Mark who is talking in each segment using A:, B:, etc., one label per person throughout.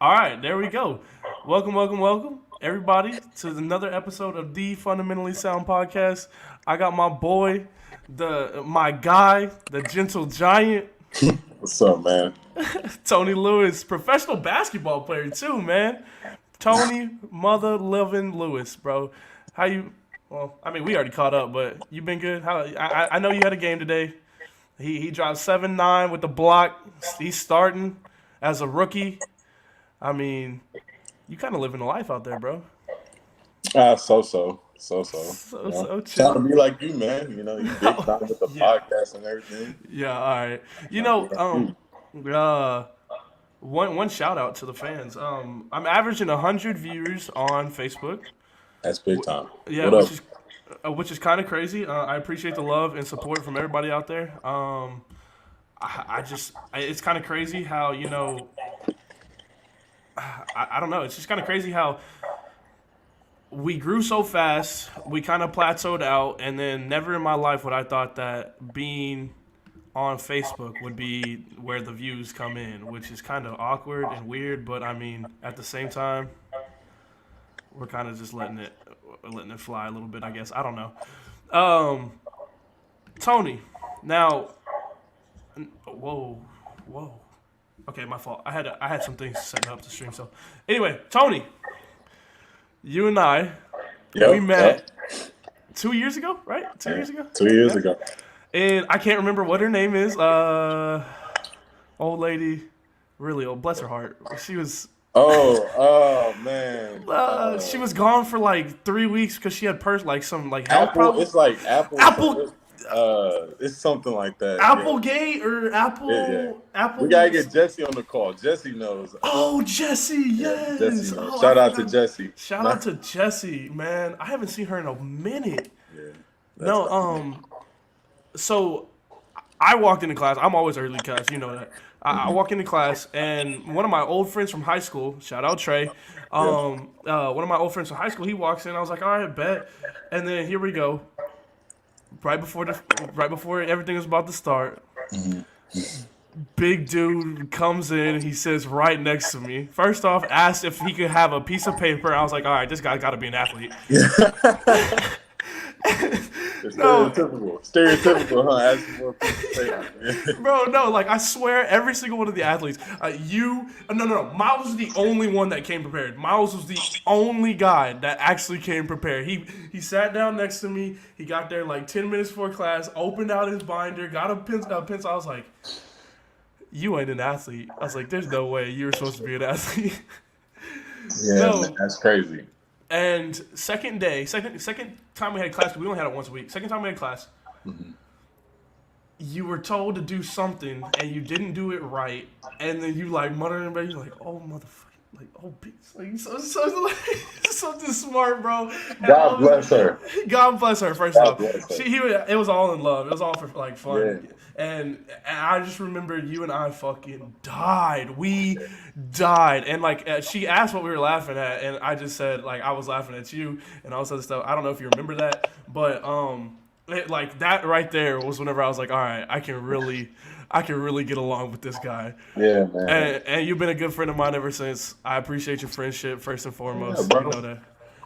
A: All right, there we go. Welcome, everybody, to another episode of the Fundamentally Sound Podcast. I got my boy, my guy, the gentle giant,
B: What's up, man?
A: Tony Lewis, professional basketball player too, man. Tony, mother loving Lewis, bro. How you? Well, I mean, we already caught up, but you been good. How? I know you had a game today. He dropped 7-9 with the block. He's starting as a rookie. I mean, you kind of living a life out there, bro.
B: So.
A: So
B: Trying to
A: chill.
B: be like you, man. You big time with the
A: Yeah,
B: podcast and everything.
A: yeah. All right. You
B: Trying to
A: know,
B: be like you.
A: one shout out to the fans. I'm averaging 100 viewers on Facebook.
B: That's big time.
A: Yeah,
B: What up?
A: which is kind of crazy. I appreciate the love and support from everybody out there. It's kind of crazy how I don't know. It's just kind of crazy how we grew so fast, we kind of plateaued out, and then never in my life would I thought that being on Facebook would be where the views come in, which is kind of awkward and weird. But I mean, at the same time, we're kind of just letting it fly a little bit, I guess. I don't know. Um, Tony, now, whoa, whoa. Okay, my fault. I had some things setting up the stream. So, anyway, Tony, you and I, we
B: Yep.
A: met 2 years ago, right? 2 years ago.
B: 2 years
A: Yeah.
B: ago.
A: And I can't remember what her name is. Old lady, really old. Bless her heart. She was
B: Oh, man.
A: she was gone for like 3 weeks because she had like some like health
B: Apple.
A: problem.
B: It's like Apple.
A: Apple
B: It's something like that.
A: Applegate or
B: Yeah.
A: Apple.
B: We gotta get Jesse on the call. Jesse knows.
A: Oh, Jesse,
B: Yeah,
A: yes.
B: Jesse knows.
A: Oh,
B: Shout
A: I
B: out to
A: forgot.
B: Jesse.
A: Shout out to Jesse, man. I haven't seen her in a minute.
B: Yeah. That's
A: No, so I walked into class. I'm always early class, you know that. I walk into class, and one of my old friends from high school, shout out Trey,
B: Yeah.
A: one of my old friends from high school, he walks in. I was like, all right, bet. And then here we go. Right before everything was about to start, big dude comes in. He sits right next to me. First off, asked if he could have a piece of paper. I was like, all right, this guy got to be an athlete. No,
B: Stereotypical, huh? Asking for a piece of paper.
A: bro, no, like I swear, every single one of the athletes, no. Miles was the only one that came prepared. Miles was the only guy that actually came prepared. He sat down next to me. He got there like 10 minutes before class, opened out his binder, got a pencil. I was like, "You ain't an athlete." I was like, "There's no way you were supposed to be an athlete."
B: Yeah,
A: No.
B: man, that's crazy.
A: And second time we had class, 'cause we only had it once a week. Second time we had class, you were told to do something and you didn't do it right, and then you like muttering about it, you're like, oh motherfucker, like oh bitch, like like, something smart, bro. And I
B: God
A: was-
B: bless her.
A: God bless her. First
B: God
A: off,
B: bless her.
A: it was all in love. It was all for like fun.
B: Yeah.
A: And I just remember you and I fucking died. We died. And like she asked what we were laughing at, and I just said like I was laughing at you and all this other stuff. I don't know if you remember that, but like that right there was whenever I was like, all right, I can really get along with this guy.
B: Yeah, man.
A: And you've been a good friend of mine ever since. I appreciate your friendship first and foremost.
B: Yeah,
A: You
B: bro.
A: know that.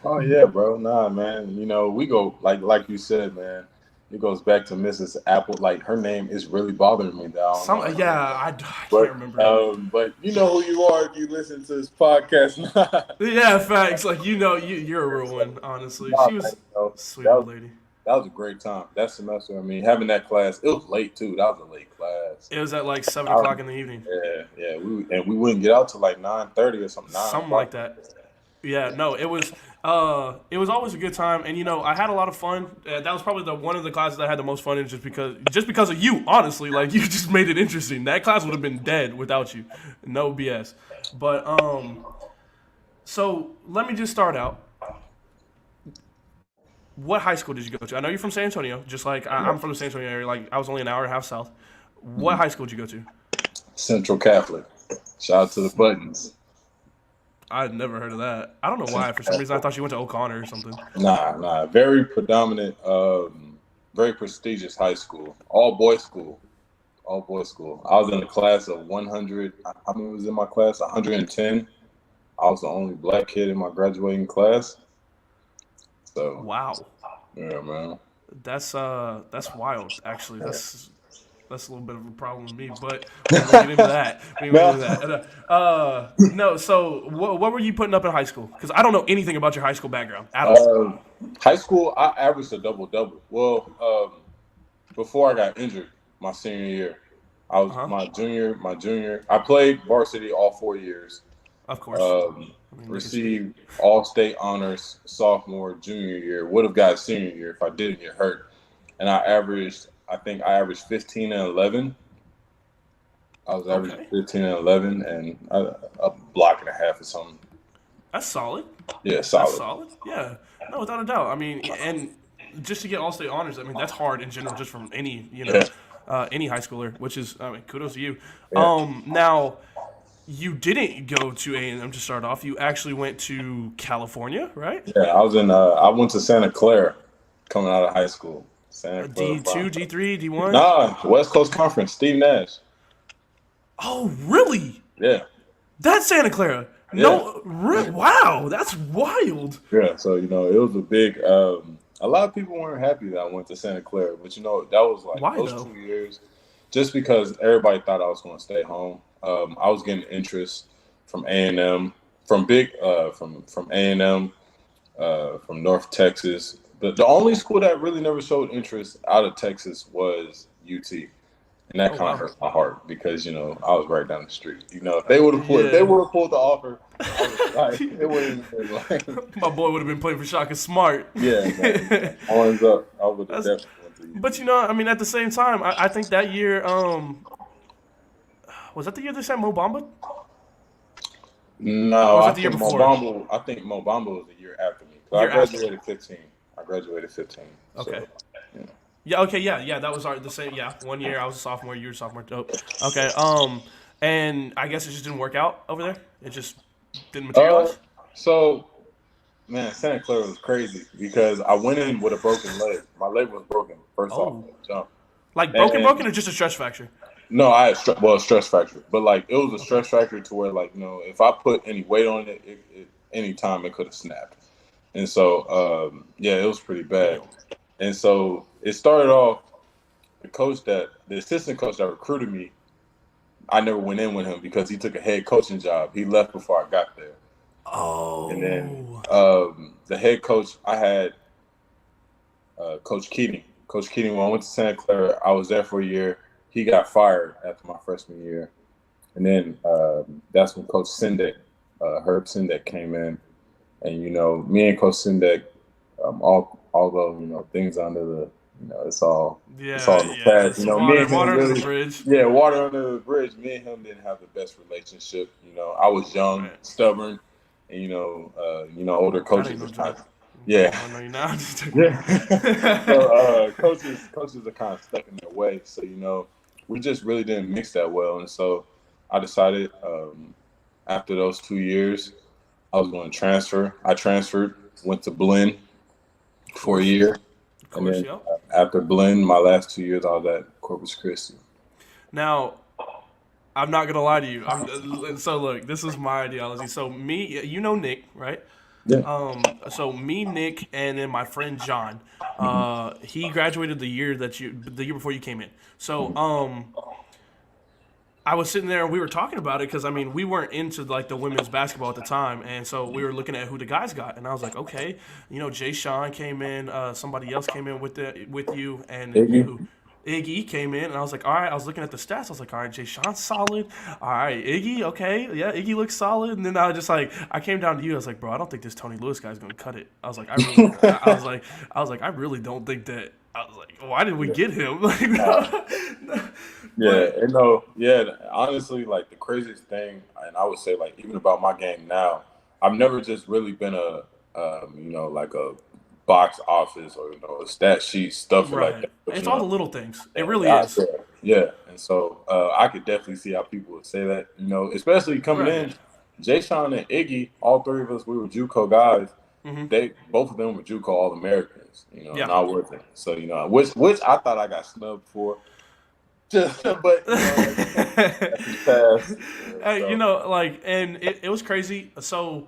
B: Oh yeah, bro. Nah, man. We go like you said, man. It goes back to Mrs. Apple. Like her name is really bothering me now.
A: I can't
B: But
A: remember.
B: but you know who you are if you listen to this podcast.
A: Yeah, facts. Like you're a real one. Honestly,
B: Nah,
A: she was
B: man, you know,
A: a sweet
B: that
A: old
B: was,
A: lady.
B: that was a great time. That semester, I mean, having that class, it was late too. That was a late class.
A: It was at like 7 o'clock in the evening,
B: Yeah. We wouldn't get out till like 9:30 or something. 9
A: something
B: o'clock.
A: like that. Yeah, no, it was. It was always a good time, and I had a lot of fun. That was probably one of the classes that I had the most fun in, just because of you. Honestly, like you just made it interesting. That class would have been dead without you. No BS. But so let me just start out. What high school did you go to? I know you're from San Antonio, just like I'm from the San Antonio area. Like I was only an hour and a half south. What high school did you go to?
B: Central Catholic. Shout out to the Buttons.
A: I'd never heard of that. I don't know why. For some reason, I thought you went to O'Connor or something.
B: Nah. Very predominant, very prestigious high school. All boys school. I was in a class of 100. How many was in my class? 110. I was the only black kid in my graduating class. So
A: Wow.
B: yeah, man.
A: That's wild. Actually, that's a little bit of a problem with me, but we ain't gonna get into that. We ain't gonna get
B: No.
A: into that. No. So, what were you putting up in high school? Because I don't know anything about your high school background at all.
B: High school, I averaged a double double. Well, before I got injured my senior year, I was
A: Uh huh.
B: my junior. I played varsity all 4 years.
A: Of course.
B: Um,
A: I mean, look at you.
B: Received all state honors sophomore, junior year. Would have got senior year if I didn't get hurt. And I think I averaged 15 and 11. I was averaging
A: Okay.
B: 15 and 11, and a block and a half or something.
A: That's solid.
B: Yeah,
A: That's
B: solid.
A: solid. Yeah. No, without a doubt. I mean, and just to get all state honors, I mean, that's hard in general, just from
B: Yeah,
A: any high schooler. Which is, I mean, kudos to you.
B: yeah,
A: Now you didn't go to A&M to start off. You actually went to California, right?
B: yeah. I went to Santa Clara coming out of high school. Santa Clara.
A: D2, D3, D1.
B: Nah, West Coast Conference. Steve Nash.
A: Oh, really?
B: Yeah,
A: That's Santa Clara.
B: yeah,
A: No, wow, that's wild.
B: yeah. So it was a big. A lot of people weren't happy that I went to Santa Clara, but that was like
A: Why
B: those
A: though?
B: 2 years, just because everybody thought I was going to stay home. I was getting interest from A&M, from A&M, from North Texas. The only school that really never showed interest out of Texas was UT. And that
A: Oh
B: kind of
A: wow.
B: hurt my heart because I was right down the street. If they would have
A: Yeah.
B: pulled the offer, I was like, it wouldn't have been like,
A: My boy would have been playing for Shaka Smart.
B: yeah, man. Horns up, I would have
A: That's,
B: definitely went to you.
A: but I mean, at the same time, I think that year, was that the year they sent Mo Bamba? Or
B: No,
A: was
B: I
A: that the year
B: think
A: before?
B: Mo Bamba was the year after me. So I
A: Year after.
B: graduated 15. I graduated 15.
A: Okay.
B: So, yeah.
A: Yeah. Okay. Yeah. Yeah. That was the same. Yeah. 1 year I was a sophomore. You were a sophomore. Dope. Okay. And I guess it just didn't work out over there. It just didn't
B: Uh,
A: materialize.
B: so man, Santa Clara was crazy because I went in with a broken leg. My leg was broken first off
A: Oh,
B: the jump,
A: like broken,
B: and
A: or just a stress fracture?
B: no, I had a stress fracture, but like it was a
A: Okay.
B: stress fracture to where like if I put any weight on it, any time it could have snapped, and so yeah, it was pretty bad,
A: Damn.
B: and so it started off the assistant coach that recruited me. I never went in with him because he took a head coaching job. He left before I got there, and then
A: Oh.
B: the head coach I had Coach Keating. Coach Keating, when I went to Santa Clara, I was there for a year. He got fired after my freshman year. And then that's when Coach Sendek, Herb Sendek came in. And, me and Coach Sendek, although, things under it's all
A: Yeah.
B: in the
A: Yeah.
B: past.
A: It's
B: Me
A: water.
B: and him
A: Water under the
B: really,
A: bridge.
B: yeah, water under the bridge. Me and him didn't have the best relationship. I was young,
A: Right.
B: stubborn, and, older
A: That ain't
B: coaches
A: no
B: are kind
A: joke.
B: of, yeah.
A: I know you're not. Just
B: Yeah. So coaches are kind of stuck in their way. So we just really didn't mix that well, and so I decided after those 2 years I was going to transfer. I transferred, went to Blinn
A: Of
B: for a
A: course.
B: year,
A: Of
B: and
A: course.
B: then
A: Yep.
B: after Blinn, my last 2 years I was at Corpus Christi.
A: Now, I'm not gonna lie to you. So look, this is my ideology. So me, Nick, right?
B: Yeah.
A: So me, Nick, and then my friend John. He graduated the year before you came in. So I was sitting there and we were talking about it because I mean we weren't into like the women's basketball at the time, and so we were looking at who the guys got, and I was like, okay, Jay Sean came in, somebody else came in with you, and
B: Iggy.
A: you. Iggy came in, and I was like, all right. I was looking at the stats. I was like, all right, Jay Sean's solid. All right, Iggy, okay, yeah, Iggy looks solid. And then I came down to you. I was like, bro, I don't think this Tony Lewis guy's gonna cut it. I was like, I was like, I really don't think that. I was like, why did we
B: Yeah.
A: get him?
B: Yeah,
A: But
B: and honestly, like the craziest thing, and I would say like even about my game now, I've never just really been like a box office or a stat sheet stuff like
A: right,
B: that. But
A: it's all the little things. It really
B: I
A: is.
B: yeah, and so I could definitely see how people would say that. Especially coming
A: Right.
B: in, Jay Sean and Iggy, all three of us, we were JUCO guys.
A: Mm-hmm.
B: They both of them were JUCO All Americans.
A: Yeah.
B: Not worth it. So which I thought I got snubbed for. But that's his past.
A: You
B: So
A: know, like, and it was crazy. So,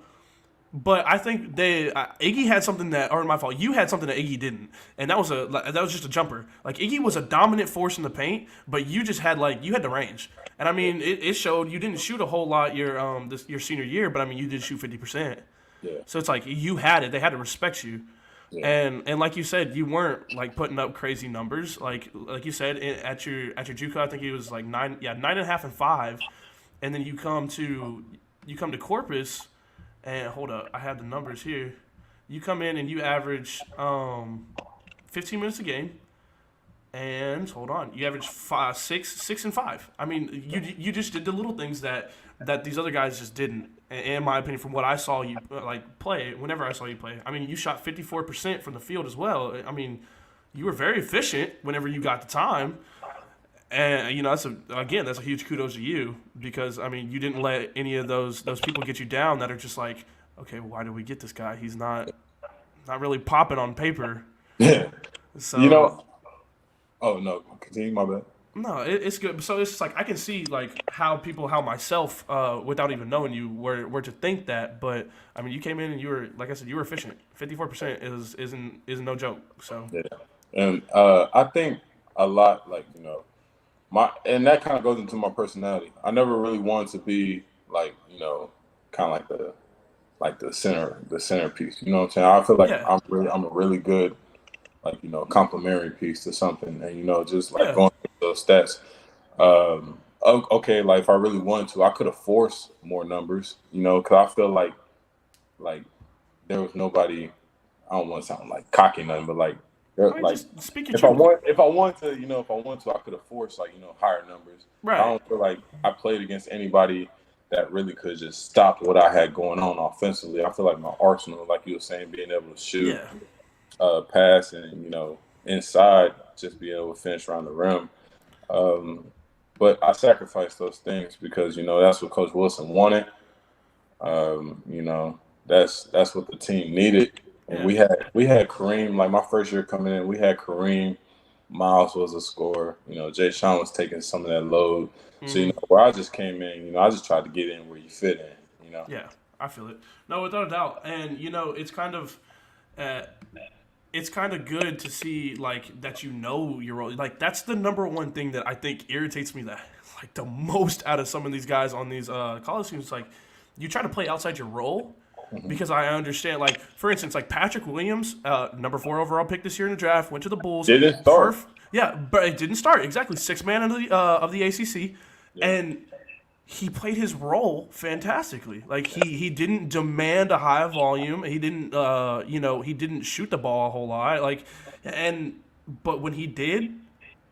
A: but I think Iggy had something that, or my fault, you had something that Iggy didn't, and that was just a jumper. Like Iggy was a dominant force in the paint, but you just had you had the range, and I mean it showed. You didn't shoot a whole lot your senior year, but I mean you did shoot 50%.
B: yeah,
A: So it's like you had it. They had to respect you.
B: yeah,
A: And like you said, you weren't like putting up crazy numbers. Like you said at your JUCO, I think it was like 9.5 and 5, and then you come to Corpus, and hold up, I have the numbers here. You come in and you average 15 minutes a game, and hold on, you average 6 and 5. I mean, you just did the little things that these other guys just didn't. In my opinion, from what I saw you play, whenever I saw you play, I mean, you shot 54% from the field as well. I mean, you were very efficient whenever you got the time, and you know that's a huge kudos to you because I mean you didn't let any of those people get you down that are just like, okay, why did we get this guy? He's not really popping on paper.
B: yeah.
A: So
B: You know, oh no, continue, my bad.
A: no, it's good. So it's just like I can see like how myself, without even knowing you, were to think that. But I mean, you came in and you were, like I said, you were efficient. 54% isn't no joke. So
B: Yeah, and I think a lot, like and that kind of goes into my personality. I never really wanted to be like kind of like the centerpiece. You know what I'm saying? I feel like
A: yeah,
B: I'm a really good like complementary piece to something, and just like
A: yeah,
B: going through those stats. Okay, like if I really wanted to, I could have forced more numbers. Because I feel like there was nobody. I don't want to sound like cocky nothing, but like
A: I mean,
B: like
A: just speak your
B: if I
A: truth.
B: want if I want to, I could have forced like higher numbers. I
A: Right.
B: don't feel like I played against anybody that really could just stop what I had going on offensively. I feel like my arsenal, like you were saying, being able to shoot,
A: Yeah.
B: pass, and inside, just be able to finish around the rim. Um, but I sacrificed those things because that's what Coach Wilson wanted. That's what the team needed. And
A: Yeah.
B: we had Kareem, like my first year coming in, we had Kareem. Miles was a scorer. Jay Sean was taking some of that load. So,
A: Hmm.
B: where I just came in, I just tried to get in where you fit in.
A: Yeah. I feel it. No, without a doubt. And uh, it's kind of good to see like that your role. Like that's the number one thing that I think irritates me the most out of some of these guys on these college teams. Like you try to play outside your role because I understand. Like for instance, like Patrick Williams, number 4 overall pick this year in the draft, went to the Bulls.
B: Didn't start.
A: Yeah, but it didn't start exactly 6-man of the ACC,
B: Yeah.
A: and he played his role fantastically. Like he didn't demand a high volume. He didn't he didn't shoot the ball a whole lot. But when he did,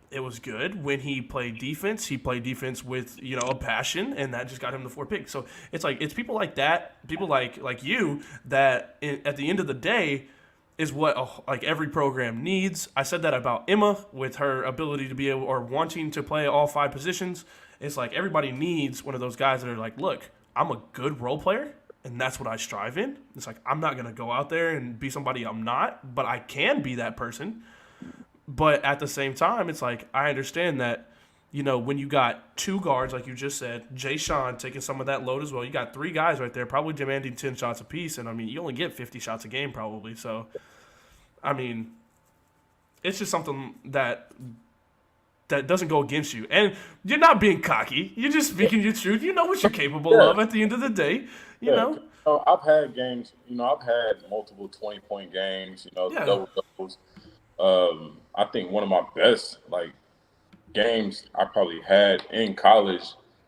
A: it was good. When he played defense with a passion, and that just got him the 4 picks. So it's people like that, people like you that at the end of the day is what like every program needs. I said that about Emma with her ability to be able or wanting to play all 5 positions. It's like everybody needs one of those guys that are like, look, I'm a good role player, and that's what I strive in. It's like I'm not gonna go out there and be somebody I'm not, but I can be that person. But at the same time, it's like I understand that, when you got 2 guards, like you just said, Jay Sean taking some of that load as well. You got 3 guys right there, probably demanding 10 shots apiece, and I mean, you only get 50 shots a game probably. So, I mean, it's just something that doesn't go against you, and you're not being cocky. You're just speaking your truth. You know what you're capable of at the end of the day. You
B: Yeah.
A: know.
B: I've had games. I've had multiple 20-point games.
A: Yeah.
B: Double doubles. I think one of my best games I probably had in college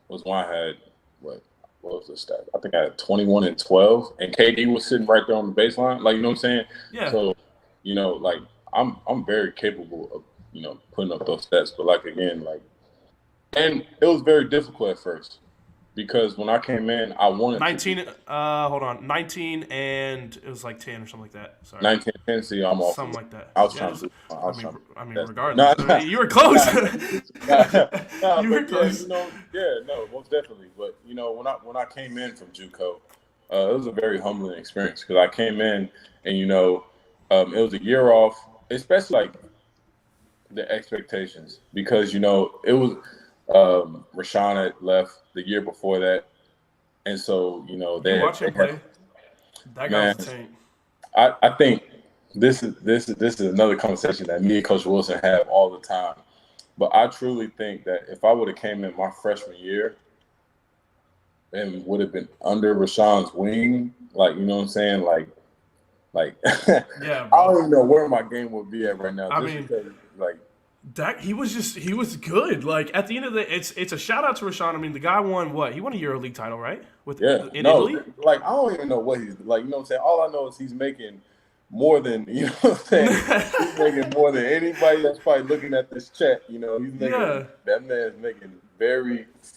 B: was when I had what was the stat? I think I had 21 and 12, and KD was sitting right there on the baseline. Like you know what I'm saying?
A: Yeah.
B: So like I'm very capable of putting up those stats, but again and it was very difficult at first because when I came in, I wanted
A: 19. Hold on. 19 and it was like 10 or something like that. Sorry.
B: 19 Tennessee. I'm off.
A: Something like that.
B: I was
A: Yeah,
B: trying to.
A: I mean, regardless, you were close. You were close.
B: Most definitely. But when I came in from JUCO, it was a very humbling experience because I came in and it was a year off, especially the expectations because it was Rashaan had left the year before that, and so
A: You watch him play. That guy
B: man.
A: was a tank.
B: I think this is another conversation that me and Coach Wilson have all the time. But I truly think that if I would have came in my freshman year and would have been under Rashawn's wing, like you know what I'm saying, like
A: Yeah,
B: I don't even know where my game would be at right now.
A: Because, that he was good. Like at the end of the it's a shout out to Rashaan. I mean, the guy won what? He won a EuroLeague title, right? In Italy?
B: Like I don't even know what he's like, you know what I'm saying? All I know is he's making more than what I'm saying. He's making more than anybody that's probably looking at this chat, he's making that man's making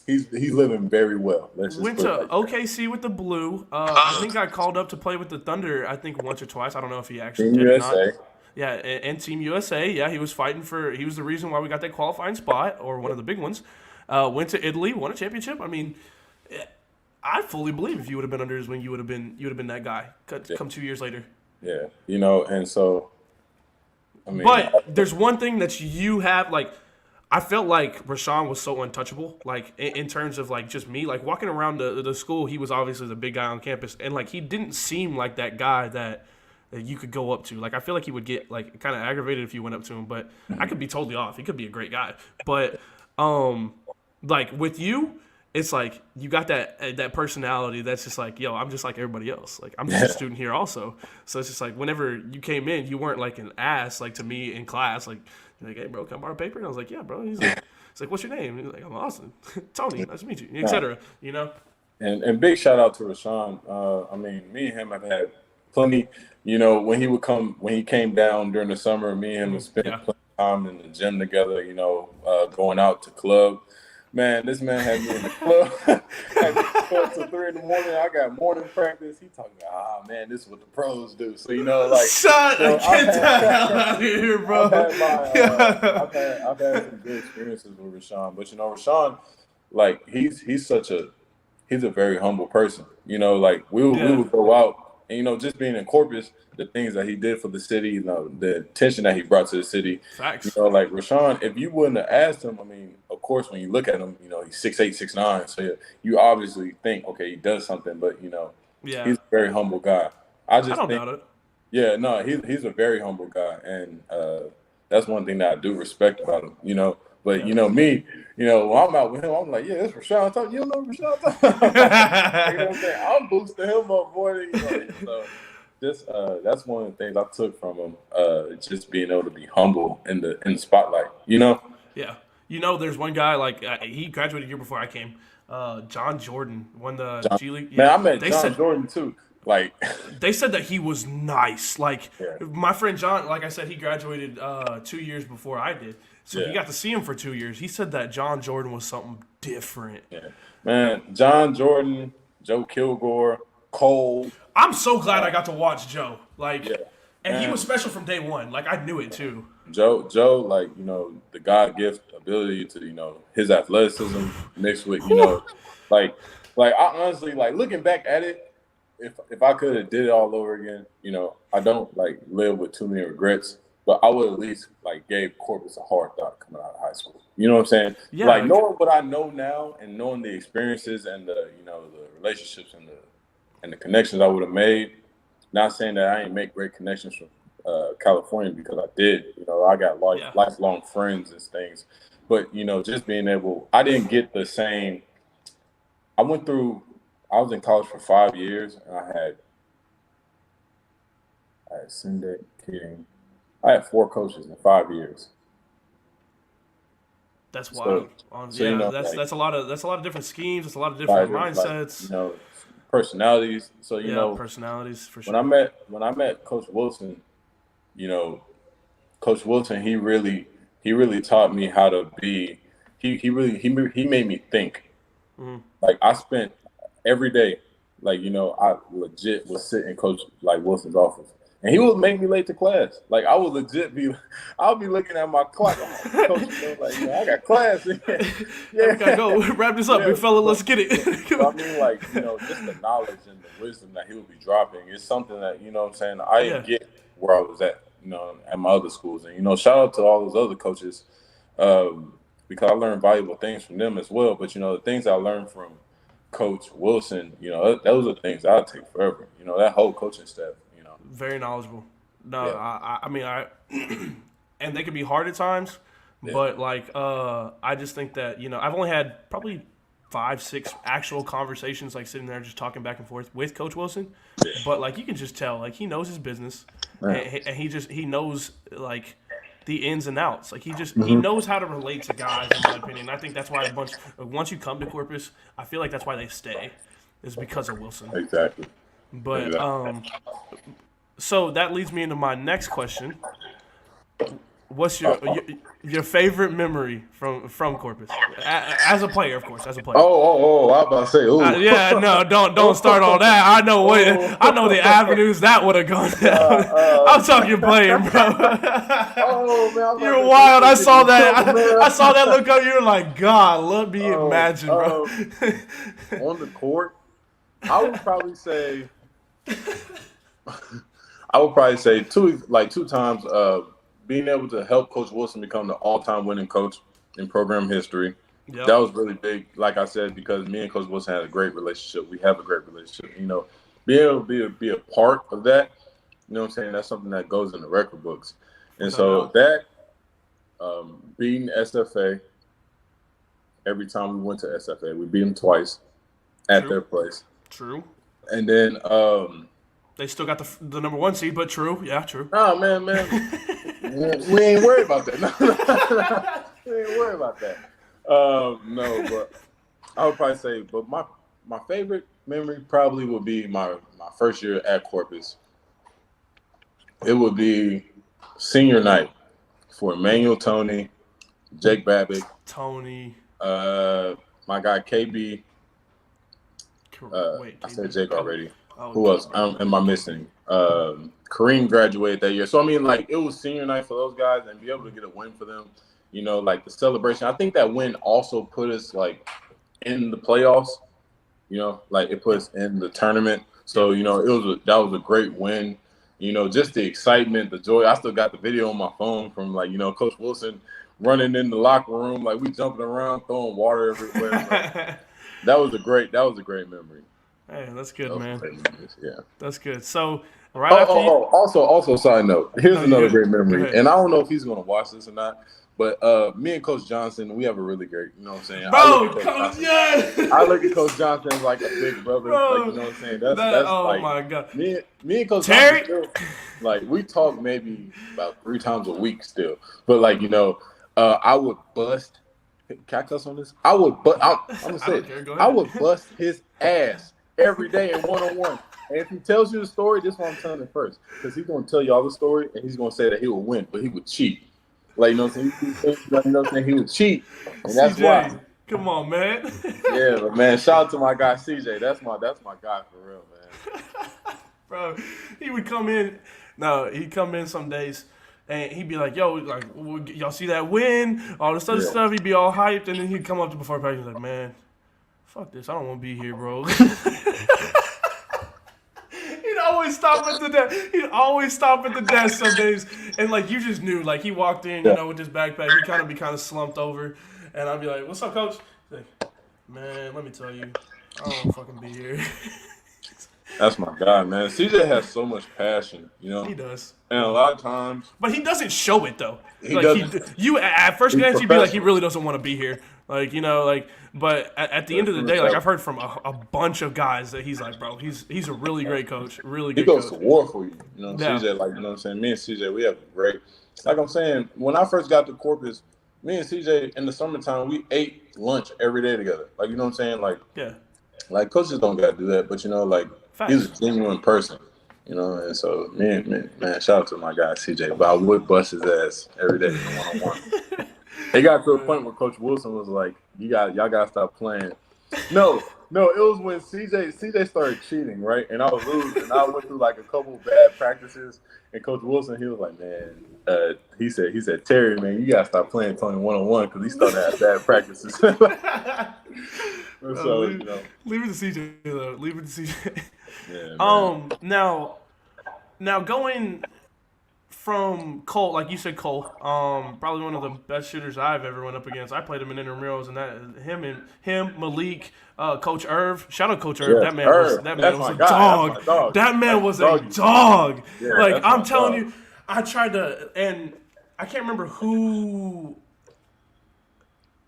B: he's living very well.
A: Went to OKC with the Blue. I think I called up to play with the Thunder, I think once or twice. I don't know if he actually
B: Team
A: did
B: USA.
A: or not. Yeah, and Team USA. Yeah, he was he was the reason why we got that qualifying spot, or one of the big ones. Went to Italy, won a championship. I mean, I fully believe if you would have been under his wing, you would have been that guy. Come 2 years later.
B: Yeah, and so I mean,
A: but there's one thing that you have, like, I felt like Rashaan was so untouchable, like in terms of like just me, like walking around the school. He was obviously the big guy on campus, and like he didn't seem like that guy that you could go up to. Like I feel like he would get like kind of aggravated if you went up to him, but I could be totally off. He could be a great guy, but like with you, it's like you got that personality that's just like, yo, I'm just like everybody else. Like I'm just a student here also. So it's just like whenever you came in, you weren't like an ass like to me in class. Like you're like, hey bro, can I borrow paper? And I was like, yeah, bro. He's like, what's your name? He's like, I'm Austin. Tony, nice to meet you, etc.
B: And big shout out to Rashaan. I mean, me and him have had plenty. When he came down during the summer, me and him would spend plenty of time in the gym together. Going out to club. Man, this man had me in the club. Had me till 3 in the morning. I got morning practice. He talking about, man, this is what the pros do. So get the hell out of here, bro. I've had some good experiences with Rashaan, but Rashaan, like he's a very humble person. Like we would go out. And, just being in Corpus, the things that he did for the city, the attention that he brought to the city.
A: Facts.
B: Like Rashaan, if you wouldn't have asked him, I mean, of course, when you look at him, he's 6'8", 6'9", so you obviously think, okay, he does something, but he's a very humble guy. I don't doubt it. Yeah, no, he's a very humble guy, and that's one thing that I do respect about him. But me, when I'm out with him, I'm like, yeah, that's Rashaan talking. You don't know Rashaan talking. You know what I'm saying? I'm boosting him up more than So that's one of the things I took from him. Just being able to be humble in the spotlight.
A: Yeah. There's one guy like he graduated a year before I came. John Jordan won the GLeague.
B: Yeah. Man, I met John Jordan too. Like
A: they said that he was nice. Like my friend John, like I said, he graduated 2 years before I did. So he got to see him for 2 years. He said that John Jordan was something different.
B: Yeah. Man, John Jordan, Joe Kilgore, Cole.
A: I'm so glad I got to watch Joe. And he was special from day one. Like I knew it too.
B: Joe, like, the God gift ability to, his athleticism mixed with, like I honestly, like looking back at it, if I could have did it all over again, I don't like live with too many regrets, but I would at least like gave Corpus a hard thought coming out of high school. You know what I'm saying? Yeah. Like knowing what I know now and knowing the experiences and the, the relationships and the connections I would have made. Not saying that I ain't make great connections from California, because I did. I got lifelong friends and things. But, just being able – I didn't get the same – I was in college for 5 years, and I had Sunday King. I had 4 coaches in 5 years.
A: That's wild. That's a lot of different schemes. It's a lot of different mindsets.
B: Personalities. So
A: personalities for sure.
B: When I met Coach Wilson, Coach Wilson, he really taught me how to be. He made me think. Mm-hmm. Like I spent every day, I legit was sitting in Coach Wilson's office. And he would make me late to class. Like I would legit I'll be looking at my clock. I'm like, Coach, I got class.
A: Yeah, we gotta go wrap this up, big fella. Let's get it.
B: So, I mean, just the knowledge and the wisdom that he would be dropping is something that I didn't get where I was at. at my other schools. And shout out to all those other coaches, because I learned valuable things from them as well. But the things I learned from Coach Wilson, those are things I'll take forever. That whole coaching staff.
A: Very knowledgeable. No,
B: Yeah.
A: I mean, and they can be hard at times, but I just think that I've only had probably 5-6 actual conversations, like sitting there just talking back and forth with Coach Wilson, but you can just tell he knows his business, and he knows the ins and outs. He knows how to relate to guys, in my opinion. I think that's why once you come to Corpus, I feel like that's why they stay, is because of Wilson.
B: Exactly.
A: But so that leads me into my next question. What's your favorite memory from Corpus as a player, of course, as a player?
B: I was about to say, ooh.
A: No, don't start all that. I know the avenues that would have gone down. I'm talking player, bro.
B: Man,
A: you're wild. I saw that. I saw that look up. You were like, God, let me imagine, bro.
B: On the court, I would probably say two times. Being able to help Coach Wilson become the all-time winning coach in program history. Yep. That was really big, like I said, because me and Coach Wilson had a great relationship. We have a great relationship. Being able to be a part of that, what I'm saying, that's something that goes in the record books. And so that, beating SFA, every time we went to SFA, we beat them twice at their place.
A: True.
B: And then
A: they still got the number 1 seed, but true. Yeah, true.
B: Oh, man. We ain't worried about that. We ain't worried about that. No, but I would probably say, but my favorite memory probably would be my first year at Corpus. It would be senior night for Emmanuel Tony, Jake Babbitt,
A: Tony,
B: my guy KB.
A: Wait,
B: I said Jake already.
A: Oh,
B: who else? Am I missing? Kareem graduated that year. So, I mean, it was senior night for those guys, and be able to get a win for them, the celebration. I think that win also put us, in the playoffs, it put us in the tournament. So, that was a great win. Just the excitement, the joy. I still got the video on my phone from, Coach Wilson running in the locker room, we jumping around, throwing water everywhere. That was a great memory.
A: Hey, that's good, man.
B: Yeah,
A: that's good. So,
B: also, side note. Here's another great memory, and I don't know if he's gonna watch this or not. But me and Coach Johnson, we have a really great, you know what I'm saying?
A: Bro, Coach,
B: I look at Coach Johnson as like a big brother, you know what I'm saying? That's
A: my God.
B: Me and Coach
A: Terry?
B: Johnson still, we talk maybe about 3 times a week still. But I would bust. Can I cuss on this? I'm gonna say it. I would bust his ass every day in one-on-one. And if he tells you the story, this is what I'm telling him first. Because he's going to tell you all the story, and he's going to say that he will win, but he would cheat. You know what I'm saying? He would cheat. And that's
A: CJ,
B: why.
A: Come on, man.
B: Yeah, but, man, shout out to my guy, CJ. That's my guy for real, man.
A: Bro, he would come in. No, he'd come in some days, and he'd be like, yo, y'all see that win? All this other stuff. He'd be all hyped, and then he'd come up to before practice like, man, fuck this. I don't want to be here, bro. He'd always stop at the desk some days. And, you just knew. He walked in, with his backpack. He'd be kind of slumped over. And I'd be like, what's up, coach? He's like, man, let me tell you, I don't want to fucking be here.
B: That's my guy, man. CJ has so much passion,
A: He does.
B: And a lot of times.
A: But he doesn't show it, though.
B: He doesn't.
A: At first glance, you'd be like, he really doesn't want to be here. But at the end of the day, I've heard from a bunch of guys that he's like, bro, he's a really great coach, really good coach.
B: He goes to war for you, CJ, you know what I'm saying? Me and CJ, we have a great, I'm saying, when I first got to Corpus, me and CJ, in the summertime, we ate lunch every day together. You know what I'm saying?
A: Yeah.
B: Coaches don't got to do that, but,
A: Facts.
B: He's a genuine person, and so, man, shout out to my guy, CJ, but I would bust his ass every day in one-on-one. It got to a point where Coach Wilson was like, y'all got to stop playing. No, it was when CJ started cheating, right? And I was losing, and I went through, a couple bad practices, and Coach Wilson, he was like, man, he said, Terry, man, you got to stop playing Tony one-on-one because he started to have bad practices. So,
A: leave it to CJ, though. Leave it to CJ.
B: Yeah,
A: now going from Cole, like you said, Cole, probably one of the best shooters I've ever went up against. I played him in intramurals, and him, Malik, Coach Irv. Shout out Coach Irv.
B: Yeah,
A: That man
B: Irv.
A: was
B: That's
A: a
B: my guy.
A: dog.
B: That's my dog.
A: That man was a
B: doggy.
A: dog.
B: Yeah,
A: like
B: that's
A: I'm
B: my
A: telling
B: dog.
A: you, I tried to, and I can't remember who.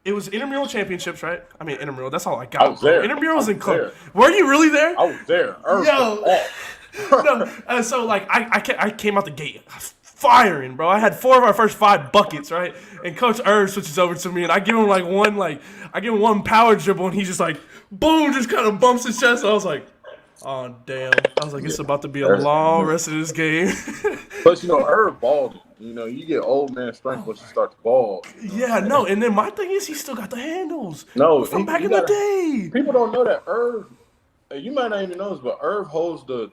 A: It was intramural championships, right? I mean, intramural. That's all I got.
B: I was there.
A: Intramurals and club.
B: there.
A: Were you really there?
B: I was there. Irv
A: Yo.
B: was off.
A: No, and so like I came out the gate firing, bro. I had 4 of our first 5 buckets, right? And Coach Irv switches over to me, and I give him one power dribble, and he just like boom, just kind of bumps his chest. I was like, oh damn. I was like, it's about to be a long rest of this game.
B: Plus, Irv balled. You get old man strength once you start to ball.
A: Yeah, no, and then my thing is he still got the handles.
B: No,
A: from back in the day.
B: People don't know that Irv. You might not even know this, but Irv holds the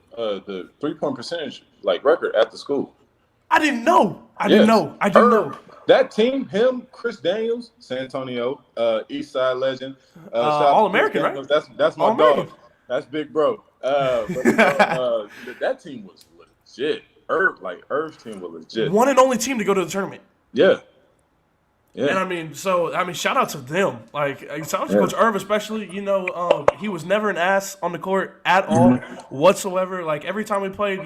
B: 3-point percentage record at the school.
A: I didn't know. I didn't know.
B: That team, him, Chris Daniels, San Antonio, East Side legend,
A: All American, right?
B: That's my
A: All-American.
B: dog. That's Big Bro. That team was legit. Irv's team was legit.
A: One and only team to go to the tournament.
B: Yeah. Yeah.
A: And I mean, shout out to them. Shout out to Coach Irv, especially. He was never an ass on the court at all whatsoever. Like every time we played,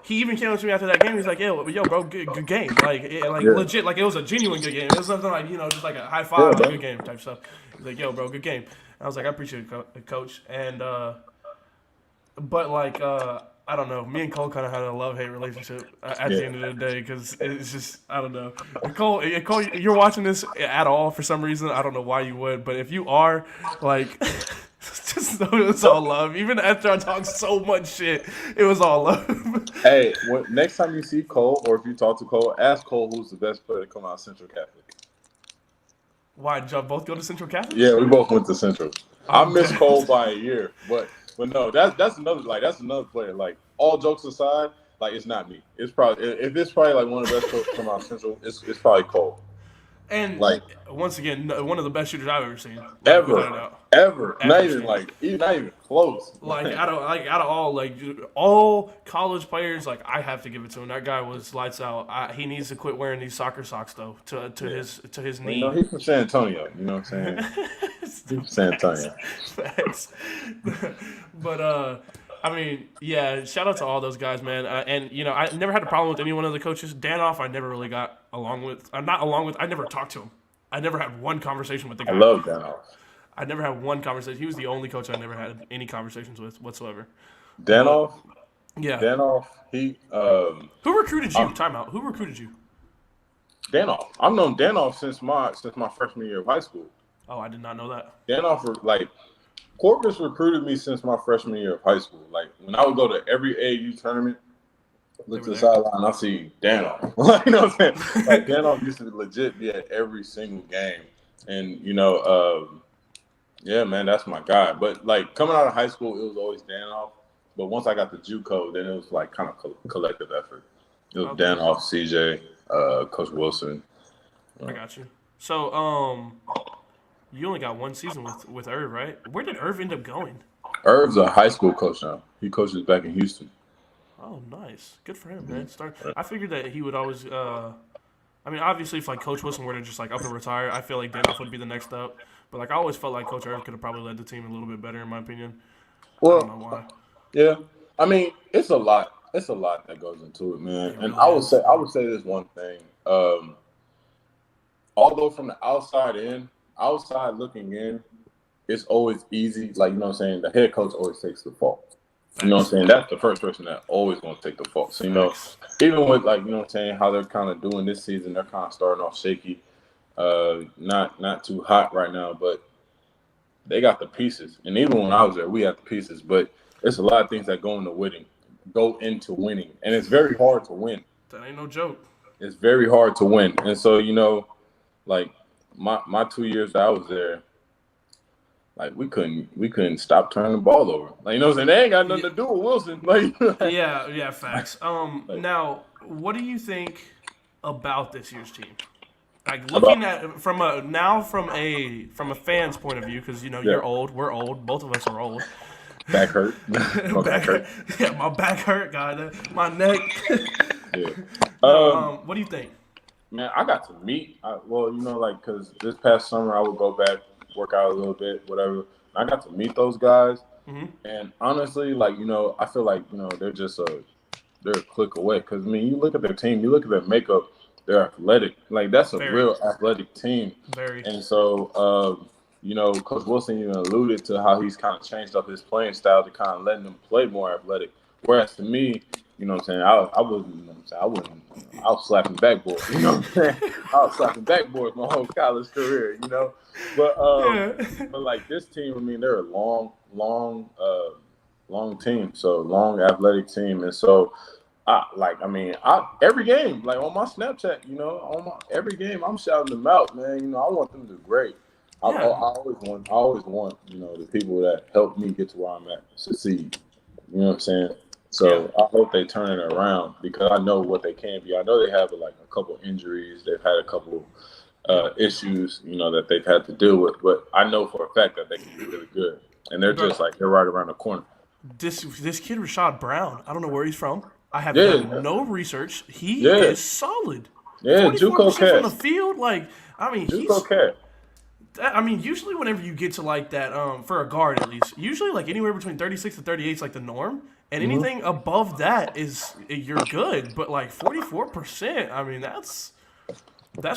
A: he even came up to me after that game. He's like, yo, bro, good game. Legit. Like it was a genuine good game. It was nothing like just like a high five, good game type stuff. He's like, yo, bro, good game. And I was like, I appreciate it, Coach. And I don't know. Me and Cole kind of had a love-hate relationship at the end of the day because it's just, I don't know. Cole, you're watching this at all for some reason. I don't know why you would, but if you are, just know it was all love. Even after I talked so much shit, it was all love.
B: Hey, next time you see Cole or if you talk to Cole, ask Cole who's the best player to come out of Central Catholic.
A: Why, did y'all both go to Central Catholic?
B: Yeah, we both went to Central. I missed Cole by a year, but no, that's another player. Like all jokes aside, it's not me. It's probably one of the best players from out Central. It's probably Cole.
A: And once again, one of the best shooters I've ever seen.
B: Ever. Not even close.
A: Out of all college players, I have to give it to him. That guy was lights out. He needs to quit wearing these soccer socks though to his knee.
B: He's from San Antonio. You know what I'm saying? He's from San Antonio.
A: Facts. But I mean, yeah, shout out to all those guys, man. I never had a problem with any one of the coaches. Danoff, I never really got along with. I never talked to him. I never had one conversation with the guy.
B: I love Danoff.
A: I never had one conversation. He was the only coach I never had any conversations with whatsoever.
B: Danoff?
A: Yeah.
B: Danoff, he...
A: Who recruited you? Timeout. Who recruited you?
B: Danoff. I've known Danoff since my freshman year of high school.
A: Oh, I did not know that.
B: Danoff, Corpus recruited me since my freshman year of high school. When I would go to every AAU tournament, look to the sideline, I see Danoff. You know what I'm saying? Danoff used to legit be at every single game. And, yeah, man, that's my guy. But, coming out of high school, it was always Danoff. But once I got the JUCO, then it was, kind of collective effort. It was Danoff, CJ, Coach Wilson.
A: I got you. So, you only got one season with Irv, right? Where did Irv end up going?
B: Irv's a high school coach now. He coaches back in Houston.
A: Oh, nice. Good for him, man. I figured that he would always obviously if Coach Wilson were to just up and retire, I feel like Danoff would be the next up. But I always felt like Coach Irv could have probably led the team a little bit better in my opinion.
B: Well,
A: I don't know why.
B: Yeah. I mean, it's a lot. It's a lot that goes into it, man. And I would say this one thing. Although from the outside looking in, it's always easy. The head coach always takes the fault. You know what I'm saying? That's the first person that always going to take the fault. So, even with, how they're kind of doing this season, they're kind of starting off shaky. Not too hot right now, but they got the pieces. And even when I was there, we had the pieces. But it's a lot of things that go into winning. And it's very hard to win.
A: That ain't no joke.
B: It's very hard to win. And so, my 2 years that I was there, we couldn't stop turning the ball over. You know what I'm saying? They ain't got nothing to do with Wilson.
A: Yeah, facts. Now, what do you think about this year's team? Looking at from a fan's point of view, because you're old, we're old, both of us are old.
B: Back hurt. My back hurt.
A: Yeah, my back hurt, God, my neck.
B: Yeah.
A: No, what do you think?
B: Man, I got to meet. Like, cause this past summer I would go back, work out a little bit, whatever. I got to meet those guys, and honestly, like, I feel like they're a click away. Cause I mean, you look at their team, you look at their makeup, they're athletic. Like that's a
A: Very.
B: real athletic team.
A: Very.
B: And so, Coach Wilson even alluded to how he's kind of changed up his playing style to kind of letting them play more athletic. Whereas to me, you know what I'm saying, I wasn't, you know what I'm saying, I wouldn't, I was slapping backboards, you know what I'm saying? I was slapping backboards my whole college career, you know? But like this team, I mean, they're a long team, so long athletic team. And so, every game, like on my Snapchat, every game, I'm shouting them out, man. I want them to do great. I always want, the people that help me get to where I'm at succeed. You know what I'm saying? So I hope they turn it around because I know what they can be. I know they have like a couple injuries. They've had a couple issues, that they've had to deal with. But I know for a fact that they can be really good. And they're just like they're right around the corner.
A: This kid Rashaan Brown, I don't know where he's from. I have done no research. He is solid.
B: Yeah,
A: 44%
B: JUCO
A: from the field. Like, I mean,
B: JUCO cat.
A: I mean, usually whenever you get to like that, for a guard at least, usually like anywhere between 36 to 38 is like the norm, and anything above that is you're good. But like 44%, I mean that's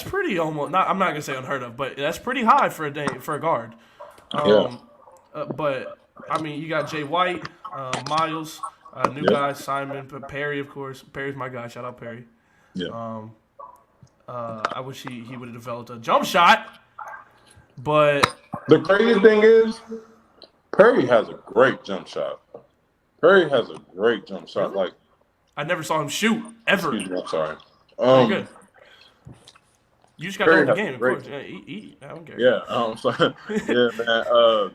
A: pretty almost. I'm not gonna say unheard of, but that's pretty high for a guard. But I mean, you got Jay White, Miles, new guy Simon, but Perry, of course. Perry's my guy. Shout out Perry.
B: Yeah.
A: I wish he would have developed a jump shot. But
B: the crazy thing is, Perry has a great jump shot.
A: Really?
B: Like
A: I never saw him shoot ever.
B: Excuse me, I'm sorry.
A: You're good. You just got to know the game, of
B: course.
A: Yeah, eat. I don't care.
B: Yeah, sorry. Yeah, man.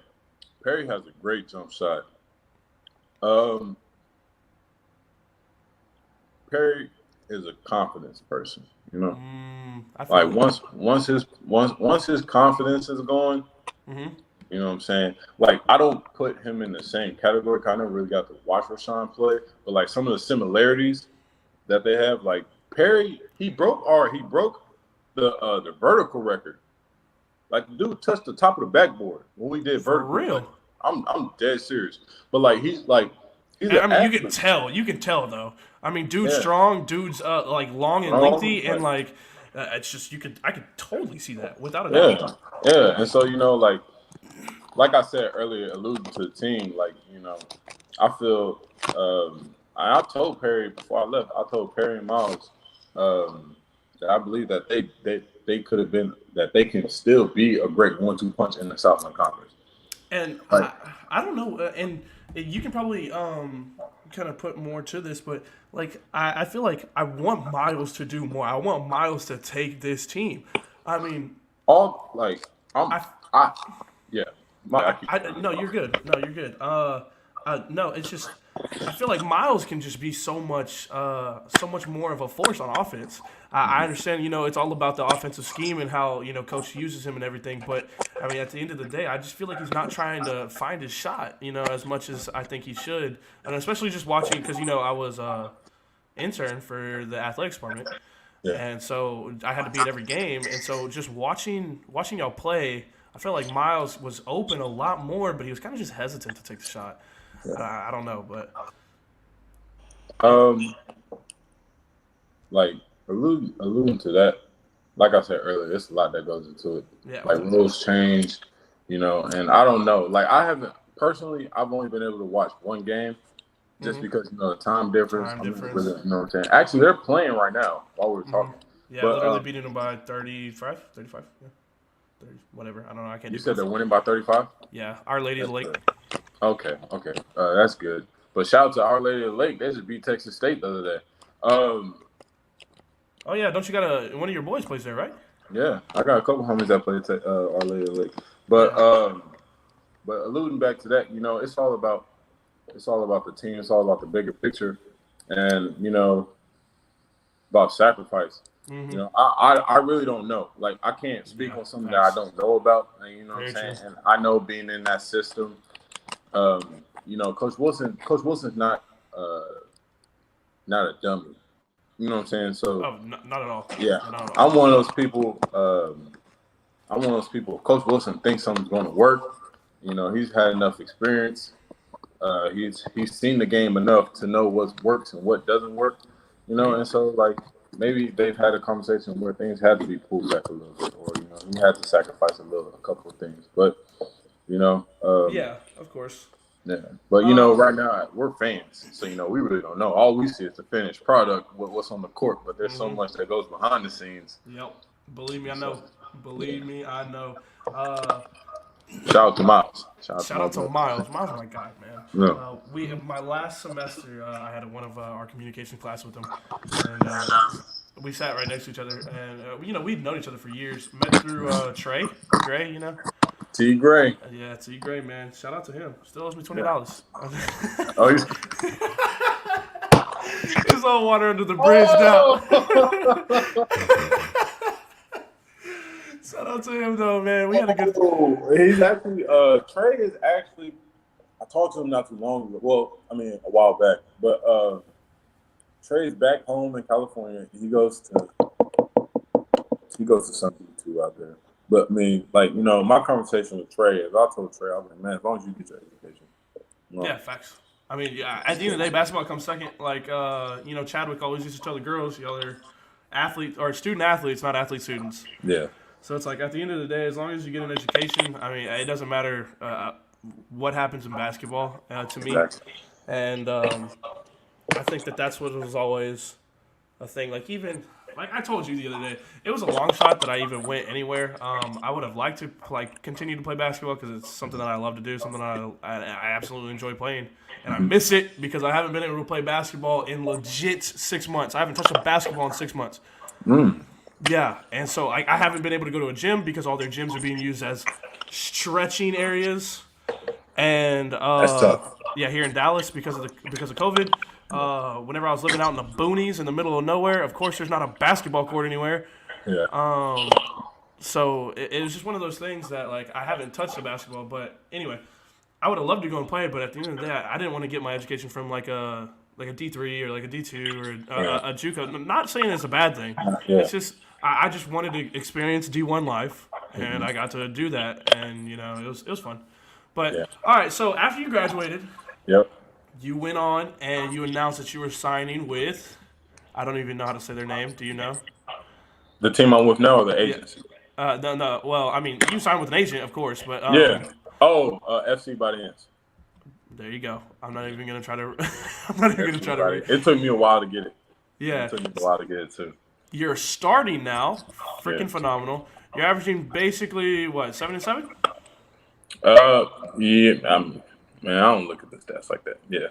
B: Perry has a great jump shot. Perry is a confidence person. Like once his confidence is going, you know what I'm saying? Like I don't put him in the same category. I never really got to watch Rashaan play, but like some of the similarities that they have, like Perry, he broke the vertical record. Like the dude touched the top of the backboard when we did vertical.
A: For real?
B: Like, I'm dead serious. But like he's
A: I mean, you can tell. You can tell though. I mean, dude's strong. Dude's like long and lengthy, and like it's just I could totally see that without a doubt.
B: Yeah. And so like I said earlier, alluding to the team, like I feel I told Perry before I left. I told Perry and Miles that I believe that they could have been that they can still be a great 1-2 punch in the Southland Conference.
A: And I don't know, and you can probably kind of put more to this, but like I feel like I want Miles to do more. I want Miles to take this team. I mean,
B: no,
A: you're good. No, you're good. No, it's just I feel like Miles can just be so much more of a force on offense. I understand, it's all about the offensive scheme and how, coach uses him and everything. But, I mean, at the end of the day, I just feel like he's not trying to find his shot, as much as I think he should. And especially just watching because, I was intern for the athletics department. Yeah. And so I had to be at every game. And so just watching y'all play, I felt like Miles was open a lot more, but he was kind of just hesitant to take the shot. I don't know, but
B: like alluding to that, like I said earlier, there's a lot that goes into it.
A: Yeah,
B: like rules change, and I don't know. Like I've only been able to watch one game just because the time difference. You know what I'm saying? Actually, they're playing right now while we're talking.
A: Yeah, but, literally beating them by 35. Yeah. 30, whatever. I don't know. I can't.
B: You said they're winning by 35?
A: Yeah, Our Lady of the Lake.
B: Okay. That's good. But shout out to Our Lady of the Lake. They just beat Texas State the other day.
A: Oh yeah, don't you got one of your boys plays there, right?
B: Yeah, I got a couple homies that play Our Lady of the Lake. But alluding back to that, it's all about the team. It's all about the bigger picture, and about sacrifice. I really don't know. Like I can't speak on something that I don't know about. You know what I'm saying? And I know being in that system. Coach Wilson's not a dummy. You know what I'm saying? So
A: Oh, not at all.
B: yeah,
A: Not at all.
B: I'm one of those people. I'm one of those people. If Coach Wilson thinks something's going to work, he's had enough experience. He's seen the game enough to know what works and what doesn't work. And so like maybe they've had a conversation where things had to be pulled back a little bit, or he had to sacrifice a couple of things. But
A: Yeah, of course.
B: yeah. But right now we're fans, so we really don't know. All we see is the finished product, what's on the court. But there's so much that goes behind the scenes.
A: Yep. Believe me, I know. I know.
B: Shout out to Miles.
A: Shout out to Miles. Miles is my guy, man.
B: Yeah.
A: My last semester, I had one of our communication class with him, and we sat right next to each other, and we'd known each other for years. Met through Trey Gray,
B: T. Gray.
A: Yeah, T. Gray, man. Shout out to him. Still owes me $20.
B: Oh, he's.
A: It's all water under the bridge now. Shout out to him though, man. We had a good.
B: He's actually. Trey is actually. I talked to him not too long ago. Well, I mean, a while back. But Trey's back home in California. He goes to something too out there. But I mean, like my conversation with Trey is I told Trey, I was like, man, as long as you get your education.
A: Yeah, facts. I mean, yeah, at the end of the day, basketball comes second. Like, Chadwick always used to tell the girls, y'all are athletes or student athletes, not athlete students.
B: Yeah.
A: So it's like at the end of the day, as long as you get an education, I mean, it doesn't matter what happens in basketball to me.
B: Exactly.
A: And I think that's what was always a thing. Like like I told you the other day, it was a long shot that I even went anywhere. I would have liked to continue to play basketball because it's something that I love to do, something that I absolutely enjoy playing, and I miss it because I haven't been able to play basketball in legit 6 months. I haven't touched a basketball in 6 months. Yeah, and so I haven't been able to go to a gym because all their gyms are being used as stretching areas, and
B: that's tough.
A: Yeah, here in Dallas because of COVID. Whenever I was living out in the boonies in the middle of nowhere, of course there's not a basketball court anywhere.
B: Yeah.
A: So it was just one of those things that like I haven't touched a basketball, but anyway, I would have loved to go and play, but at the end of the day, I didn't want to get my education from like a D3 or like a D2 or a JUCO. Not saying it's a bad thing.
B: Yeah.
A: It's just I just wanted to experience D1 life, and I got to do that, and it was fun. But all right, so after you graduated,
B: yep.
A: You went on and you announced that you were signing with, I don't even know how to say their name. Do you know?
B: The team I'm with now or the agency?
A: No. Well, I mean, you signed with an agent, of course, but
B: yeah. Oh, FC Barreirense.
A: There you go. I'm not even gonna try to. I'm not even gonna try to.
B: It took me a while to get it.
A: Yeah.
B: It took me a while to get it too.
A: You're starting now. Freaking phenomenal. You're averaging basically what, 7 and 7?
B: Yeah. Man, I don't look at the stats like that. Yeah.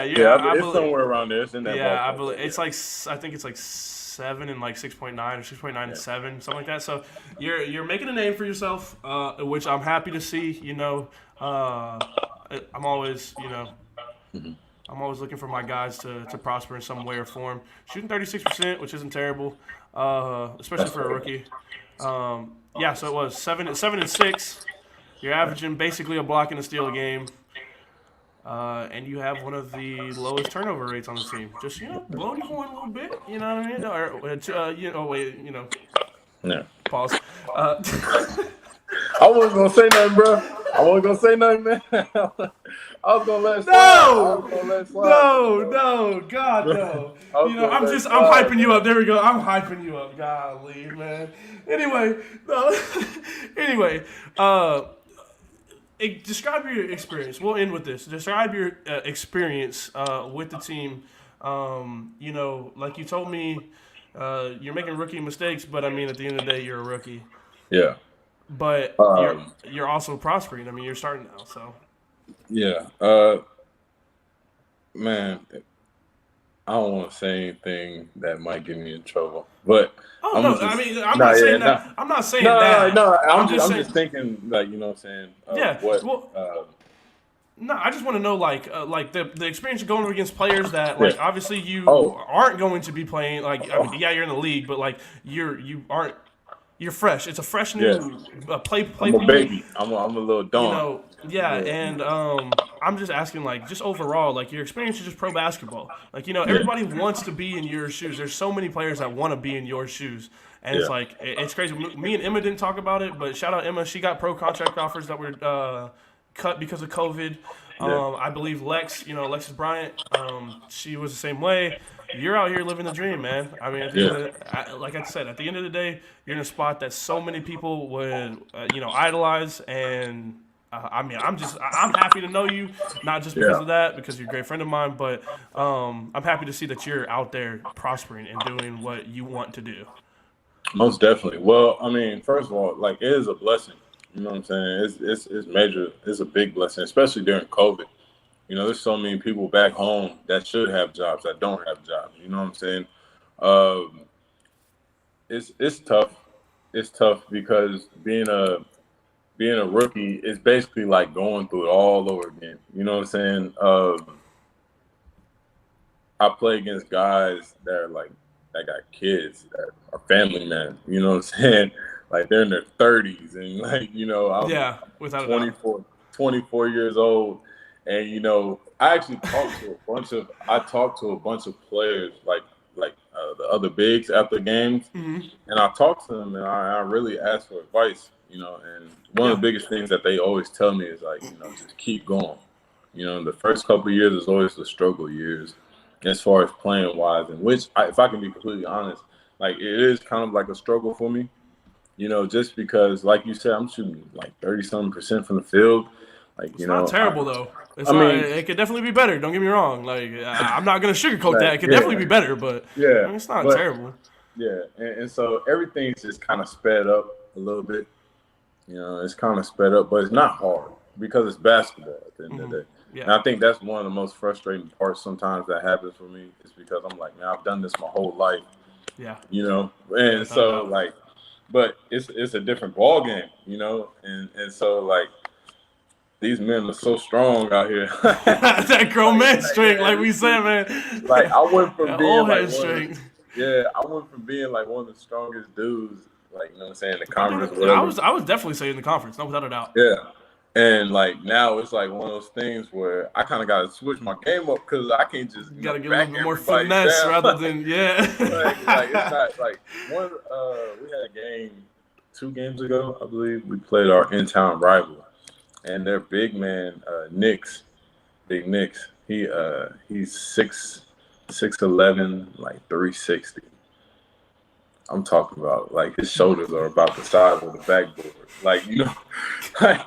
A: Yeah.
B: It's somewhere around there. It's in that.
A: Yeah, I believe it's like I think it's like 7 and like 6.9 or 6.9 and 7, something like that. So you're making a name for yourself, which I'm happy to see. I'm always I'm always looking for my guys to prosper in some way or form. Shooting 36%, which isn't terrible, especially for a rookie. So it was 7 and 6. You're averaging basically a block and a steal a game, and you have one of the lowest turnover rates on the team. Just blowing your horn a little bit, you know what I mean?
B: Yeah.
A: Pause.
B: I wasn't gonna say nothing, bro. I wasn't gonna say nothing, man. I was gonna let it slide.
A: No, God, no. I'm hyping you up. There we go. I'm hyping you up. Golly, man. Anyway, describe your experience. We'll end with this. Describe your experience with the team. Like you told me, you're making rookie mistakes, but I mean, at the end of the day, you're a rookie.
B: Yeah.
A: But you're also prospering. I mean, you're starting now, so.
B: Yeah. Man, I don't want to say anything that might get me in trouble, but.
A: I'm not saying that. I'm not saying that.
B: No. I'm just thinking, like, you know what I'm saying?
A: No, I just want to know, like the experience of going against players that, like, obviously you aren't going to be playing. Like, I mean, you're in the league, but like you aren't. You're fresh. It's a fresh new play.
B: I'm a baby. I'm a little dawn.
A: Yeah, and I'm just asking, like, just overall, like, your experience is just pro basketball. Like, you know, everybody wants to be in your shoes. There's so many players that want to be in your shoes. And it's
B: Yeah.
A: like, it's crazy. Me and Emma didn't talk about it, but shout out Emma. She got pro contract offers that were cut because of COVID.
B: Yeah.
A: I believe Alexis Bryant, she was the same way. You're out here living the dream, man. I mean, at the end
B: Yeah.
A: of like I said, at the end of the day, you're in a spot that so many people would, idolize. And I mean, I'm happy to know you, not just because
B: Yeah.
A: of that, because you're a great friend of mine, but I'm happy to see that you're out there prospering and doing what you want to do.
B: Most definitely. Well, I mean, first of all, like it is a blessing. You know what I'm saying? It's major. It's a big blessing, especially during COVID. You know, there's so many people back home that should have jobs that don't have jobs. You know what I'm saying? Um, it's tough. It's tough because being a rookie is basically like going through it all over again. You know what I'm saying? I play against guys that are like that got kids that are family men. You know what I'm saying? Like they're in their 30s and like I'm
A: Yeah, without a doubt.
B: 24 years old, and I actually talked to a bunch of players like the other bigs after games,
A: Mm-hmm.
B: and I talked to them and I really asked for advice. And one of the biggest things that they always tell me is like just keep going. The first couple of years is always the struggle years as far as playing wise, and which if I can be completely honest, like it is kind of like a struggle for me. Just because, like you said, I'm shooting like 30-something% from the field. Like,
A: It's not terrible though.
B: I mean,
A: it could definitely be better. Don't get me wrong. Like I'm not gonna sugarcoat that. It could
B: yeah,
A: definitely be better, but
B: yeah,
A: I mean, it's not
B: but
A: terrible.
B: yeah, and so everything's just kind of sped up a little bit. It's kind of sped up, but it's not hard because it's basketball at the end of the day.
A: Yeah.
B: And I think that's one of the most frustrating parts sometimes that happens for me is because I'm like, man, I've done this my whole life.
A: Yeah.
B: And so like, but it's a different ball game, and so like these men are so strong out here.
A: That grown man strength, like we said, man.
B: Like I went from
A: That
B: being
A: old
B: like
A: head strength.
B: I went from being like one of the strongest dudes, like what I'm saying, the conference. Whatever.
A: I was definitely saying the conference, no, without a doubt.
B: Yeah. And like now it's like one of those things where I kind of got to switch my game up because I can't just
A: got to get a little bit more finesse rather than
B: like it's not like one. We had a game 2 games ago, I believe. We played our in-town rival, and their big man, Big Nicks. He's 6'11", like 360. I'm talking about like his shoulders are about the size of the backboard, like like,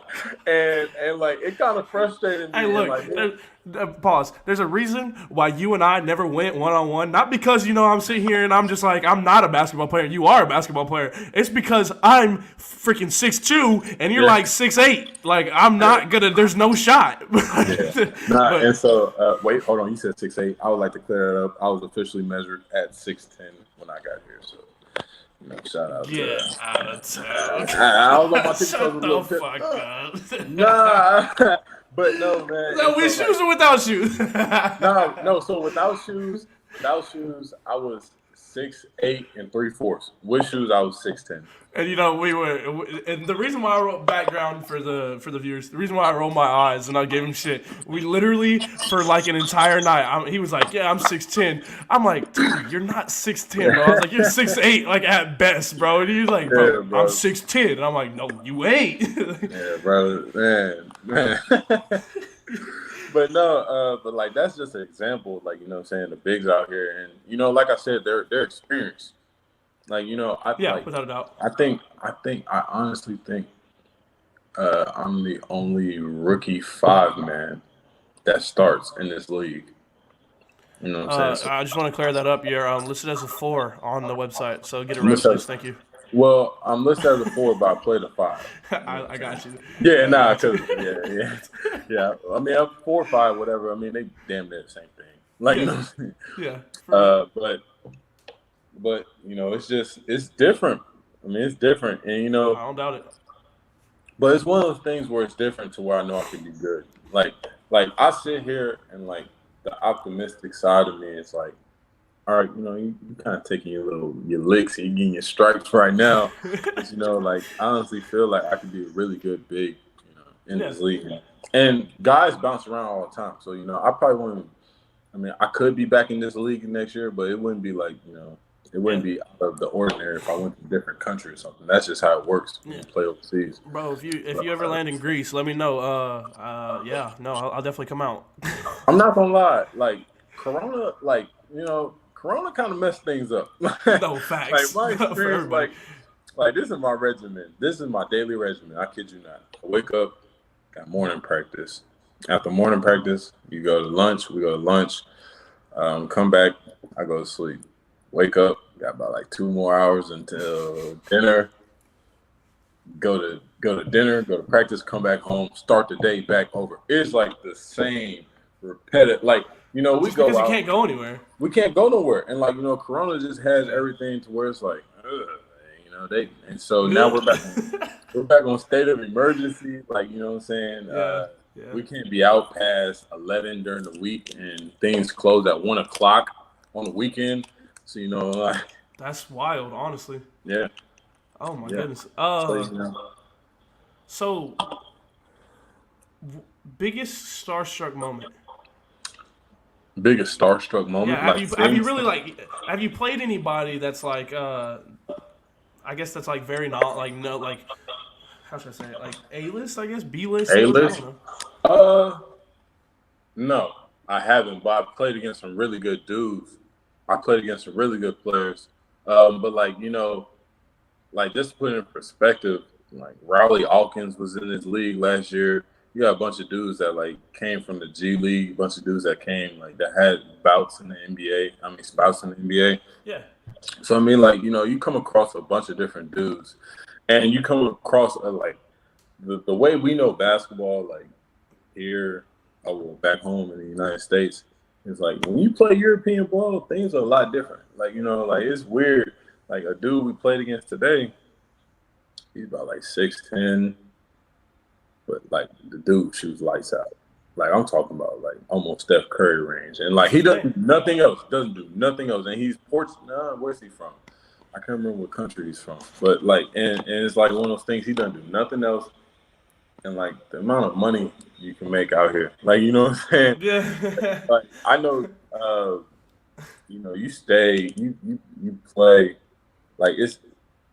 B: and like it kind of frustrated me.
A: Hey, look, pause. There's a reason why you and I never went one-on-one. Not because I'm sitting here and I'm just like I'm not a basketball player. You are a basketball player. It's because I'm freaking 6'2" and you're like 6'8". Like I'm not gonna. There's no shot.
B: And so wait, hold on. You said 6'8". I would like to clear that up. I was officially measured at 6'10" when I got here. So. Shout out
A: to
B: I was on my TikTok.
A: Shut the fuck up.
B: Nah, but no, man.
A: So with shoes or without shoes?
B: No. So without shoes, I was 6'8" and 3/4. With shoes, I was 6'10".
A: And and the reason why I wrote background for the viewers, the reason why I rolled my eyes and I gave him shit, we literally for like an entire night, he was like, yeah, I'm 6'10". I'm like, dude, you're not 6'10", bro. I was like, you're 6'8", like at best, bro. And he's like, bro, I'm 6'10", and I'm like, no, you ain't.
B: Yeah, bro, man. But no, but like that's just an example, like what I'm saying, the bigs out here, and like I said, they're experienced. Like
A: without a doubt.
B: I honestly think I'm the only rookie 5-man that starts in this league. You know what I'm saying?
A: I just want to clear that up. You're listed as a 4 on the website, so get it right, please. Thank you.
B: Well, I'm listed as a 4, but I played a 5.
A: I got you.
B: Yeah, nah, cause yeah. I mean, I'm 4 or 5, whatever. I mean, they damn near the same thing. Like, you know what I'm saying?
A: Yeah.
B: But it's different. I mean, it's different, and
A: I don't doubt it.
B: But it's one of those things where it's different to where I know I can be good. Like I sit here and like the optimistic side of me is like, all right, you kind of taking your licks and you getting your stripes right now. But, like I honestly feel like I could be a really good big. in
A: Yeah.
B: this league. And guys bounce around all the time. So, I probably wouldn't. I mean, I could be back in this league next year, but it wouldn't be like, it wouldn't be out of the ordinary if I went to a different country or something. That's just how it works when you play overseas.
A: Bro, if you ever land in Greece, let me know. Yeah, no, I'll definitely come out.
B: I'm not gonna lie, like Corona, Corona kind of messed things up.
A: No
B: Like
A: facts
B: my
A: for
B: experience,
A: everybody.
B: like this is my regimen. This is my daily regimen. I kid you not. I wake up, got morning practice. After morning practice, you go to lunch. We go to lunch. Come back. I go to sleep. Wake up. Got about like 2 more hours until dinner. Go to dinner. Go to practice. Come back home. Start the day back over. It's like the same repetitive. Like we
A: Just
B: go
A: because you
B: out.
A: can't go anywhere.
B: We can't go nowhere. And Corona just has everything to where it's like, and so now we're back on state of emergency. Like, you know what I'm saying?
A: Yeah.
B: We can't be out past 11 during the week and things close at 1:00 on the weekend. So,
A: That's wild, honestly.
B: yeah.
A: Oh my
B: Yeah.
A: goodness. So biggest starstruck moment.
B: Biggest starstruck moment.
A: Yeah, have you played anybody that's like I guess that's like very not like no like how should I say it? Like A-list, I guess, B-list, I
B: A-list?
A: don't know.
B: No, I haven't, but I've played against some really good dudes. I played against some really good players. But just to put it in perspective, like Rowley Alkins was in this league last year. You got a bunch of dudes that came from the GLeague, a bunch of dudes that came that had bouts in the NBA. Spouts in the NBA.
A: Yeah.
B: So you come across a bunch of different dudes, and you come across the way we know basketball, here, back home in the United States, is when you play European ball, things are a lot different. It's weird. Like a dude we played against today, he's about 6'10", but the dude shoots lights out. I'm talking about almost Steph Curry range, and he doesn't do nothing else. And he's where's he from? I can't remember what country he's from, but and it's one of those things. He doesn't do nothing else, and the amount of money you can make out here, you know what I'm saying?
A: Yeah.
B: I know, you stay, you play,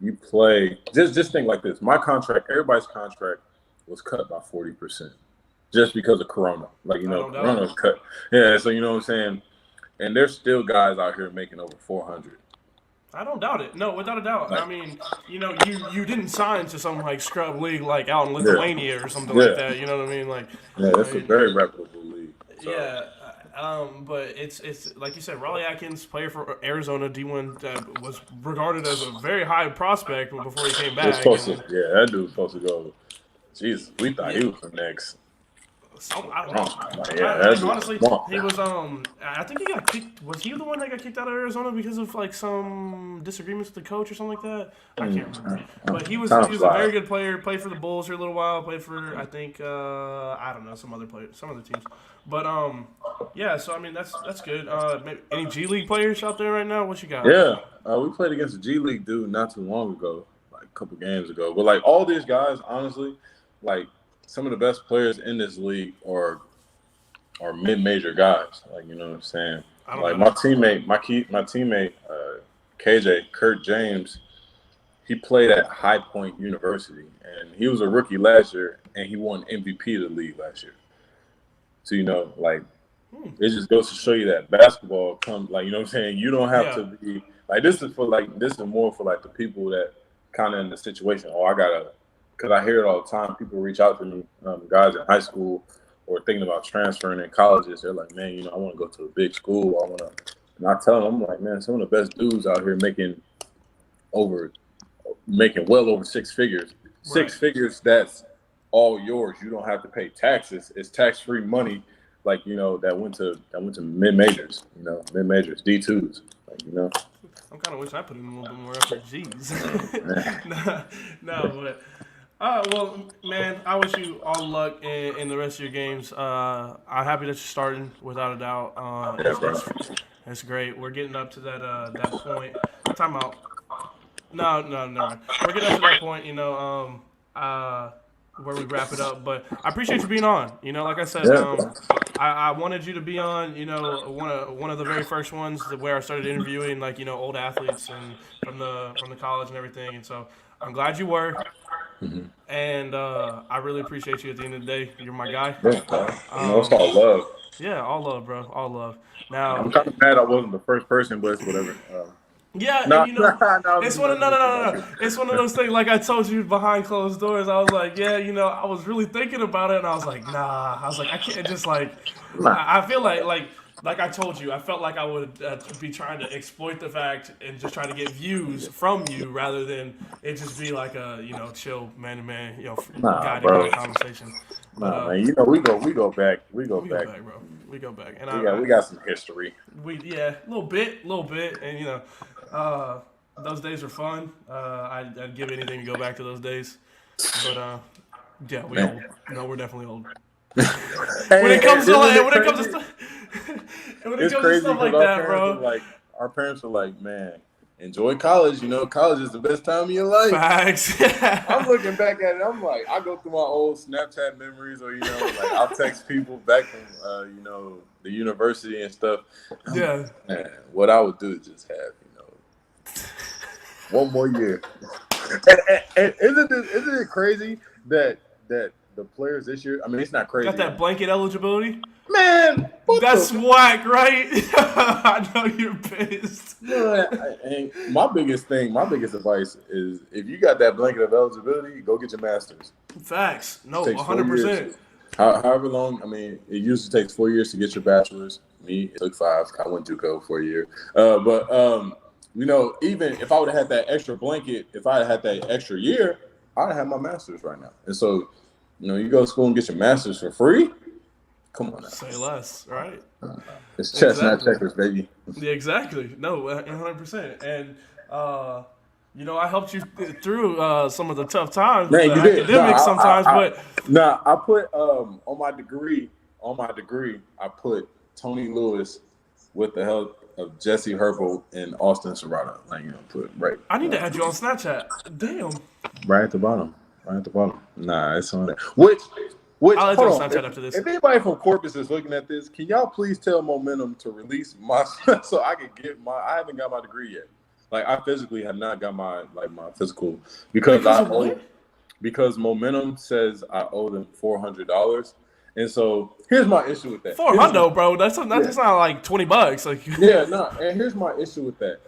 B: you play. Just think like this. My contract, everybody's contract was cut by 40%. Just because of Corona. Corona was cut. Yeah, so you know what I'm saying? And there's still guys out here making over 400.
A: I don't doubt it. No, without a doubt. I mean, you didn't sign to some scrub league out in Lithuania or something like that. You know what I mean?
B: That's a very reputable league. So.
A: Yeah. But it's like you said, Raleigh Atkins, player for Arizona D1, was regarded as a very high prospect before he came back.
B: That dude was supposed to go. Jesus, we thought he was the next.
A: I don't know. Honestly, he was. I think he got kicked. Was he the one that got kicked out of Arizona because of some disagreements with the coach or something like that? I can't remember. But he was a very good player. Played for the Bulls for a little while. Played for I think I don't know some other teams. But yeah. So I mean that's good. Maybe, any G League players out there right now? What you got?
B: Yeah, we played against a G League dude not too long ago, a couple games ago. But all these guys, honestly, some of the best players in this league are mid-major guys. You know what I'm saying? My teammate, KJ, Kurt James, he played at High Point University, and he was a rookie last year, and he won MVP of the league last year. So it just goes to show you that basketball comes, you know what I'm saying? You don't have to be this is more for the people that kind of in the situation. Because I hear it all the time. People reach out to me, guys in high school or thinking about transferring in colleges. They're like, man, I want to go to a big school. And I tell them, I'm like, man, some of the best dudes out here making well over 6 figures.
A: Right.
B: 6 figures, that's all yours. You don't have to pay taxes. It's tax-free money, that went to mid-majors, mid-majors, D2s,
A: I'm kind of wish I put in a little bit more effort. Jeez. No, but. Well, man, I wish you all luck in the rest of your games. I'm happy that you're starting, without a doubt. That's great. We're getting up to that point. Time out. No. We're getting up to that point. where we wrap it up. But I appreciate you being on. You know, like I said,
B: Yeah.
A: I wanted you to be on. You know, one of the very first ones where I started interviewing like old athletes and from the college and everything. And so I'm glad you were. And I really appreciate you at the end of the day. You're my guy.
B: Yeah, it's all love.
A: Yeah, all love, bro. All love.
B: I'm
A: Now,
B: kind of mad I wasn't the first person, but it's whatever.
A: yeah, and
B: No, no,
A: it's one of no. It's one of those things. Like I told you behind closed doors, I was like, yeah, I was really thinking about it, and I was like, nah. I was like, I can't just like. I feel like I told you, I felt like I would be trying to exploit the fact and just try to get views from you rather than it just be like a chill man to man guy to
B: bro.
A: guy conversation.
B: Nah, man. We go back. We go
A: We
B: back.
A: go back, bro. We go back, and
B: We got some history.
A: a little bit, and those days were fun. I'd give anything to go back to those days, but yeah, we old. No, we're definitely old. When it comes to stuff like that, bro.
B: Our parents are like, man, enjoy college. College is the best time of your life.
A: Facts.
B: I'm looking back at it. I'm like, I go through my old Snapchat memories, or I'll text people back from the university and stuff.
A: Yeah.
B: Man, what I would do is just have one more year. And isn't it crazy that the players this year? I mean, it's not crazy.
A: Got that blanket eligibility?
B: Man,
A: that's whack, right? I know you're pissed.
B: And my biggest advice is if you got that blanket of eligibility, go get your master's.
A: Facts. No, 100%.
B: However long, I mean, it usually takes 4 years to get your bachelor's. Me, it took 5. I went to go for a year. Even if I would have had that extra blanket, if I had that extra year, I'd have my master's right now. And so, you go to school and get your master's for free. Come on now.
A: Say less, right?
B: It's chess, not checkers, baby.
A: Yeah, exactly. No, 100%. And, I helped you through some of the tough times with the academics sometimes.
B: I put on my degree, I put Tony Lewis with the help of Jesse Herpel and Austin Serrata. Put right.
A: I need to add you on Snapchat. Damn.
B: Right at the bottom. Nah, it's on there. Which
A: I'll let you on Snapchat after this.
B: If anybody from Corpus is looking at this, can y'all please tell Momentum to release my so I can get I haven't got my degree yet. I physically have not got my physical because Momentum says I owe them $400. And so here's my issue with that.
A: $400, bro. That's not like $20.
B: Yeah, no. And here's my issue with that.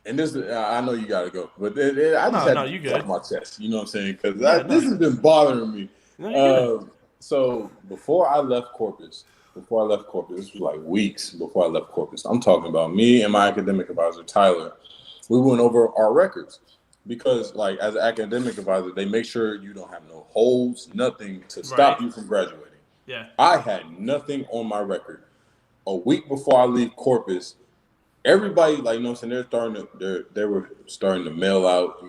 B: And this, I know you gotta go, but I just had to
A: you
B: get off
A: good.
B: my chest. You know what I'm saying? Because this has been bothering me.
A: No,
B: so before I left Corpus, this was like weeks before I left Corpus. I'm talking about me and my academic advisor, Tyler. We went over our records because, as an academic advisor, they make sure you don't have no holds, nothing to stop you from graduating.
A: Yeah.
B: I had nothing on my record. A week before I leave Corpus, everybody, they were starting to mail out,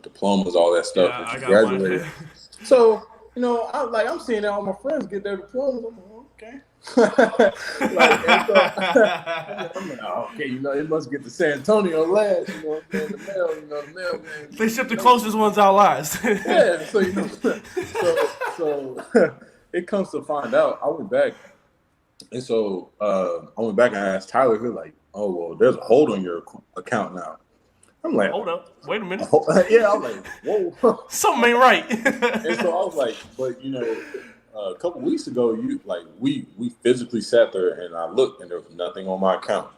B: diplomas, all that stuff.
A: Yeah, I got
B: graduated.
A: mine.
B: So, I'm seeing all my friends get their diplomas. I'm like, okay. I'm like, okay, it must get to San Antonio last, the mail, man.
A: They ship the closest ones out last.
B: Yeah, so it comes to find out, I went back. And so I went back and I asked Tyler, he's like, oh, well, there's a hold on your account now. I'm like,
A: hold up, wait a minute.
B: Yeah, I'm like, whoa.
A: Something ain't right.
B: And so I was like, but, a couple weeks ago, we physically sat there and I looked and there was nothing on my account,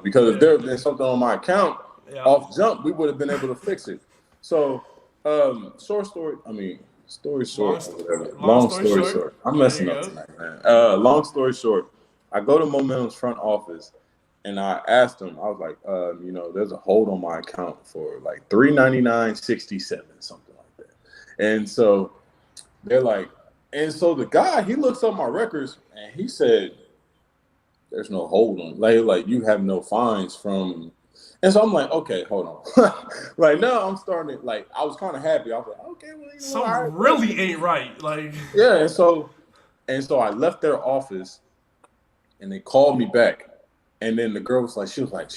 B: because if there had been something on my account off jump, we would have been able to fix it. So, story short, long story short. I'm messing up tonight, man. Long story short, I go to Momentum's front office and I asked them, I was like, there's a hold on my account for like $399.67, something like that. And so they're like, and so the guy, he looks up my records and he said, there's no hold on. Like you have no fines from. And so I'm like, okay, hold on. Now I'm starting to, I was kind of happy. I was like, okay, well,
A: something really ain't right.
B: Yeah, and so I left their office and they called me back. And then the girl was like, she was like,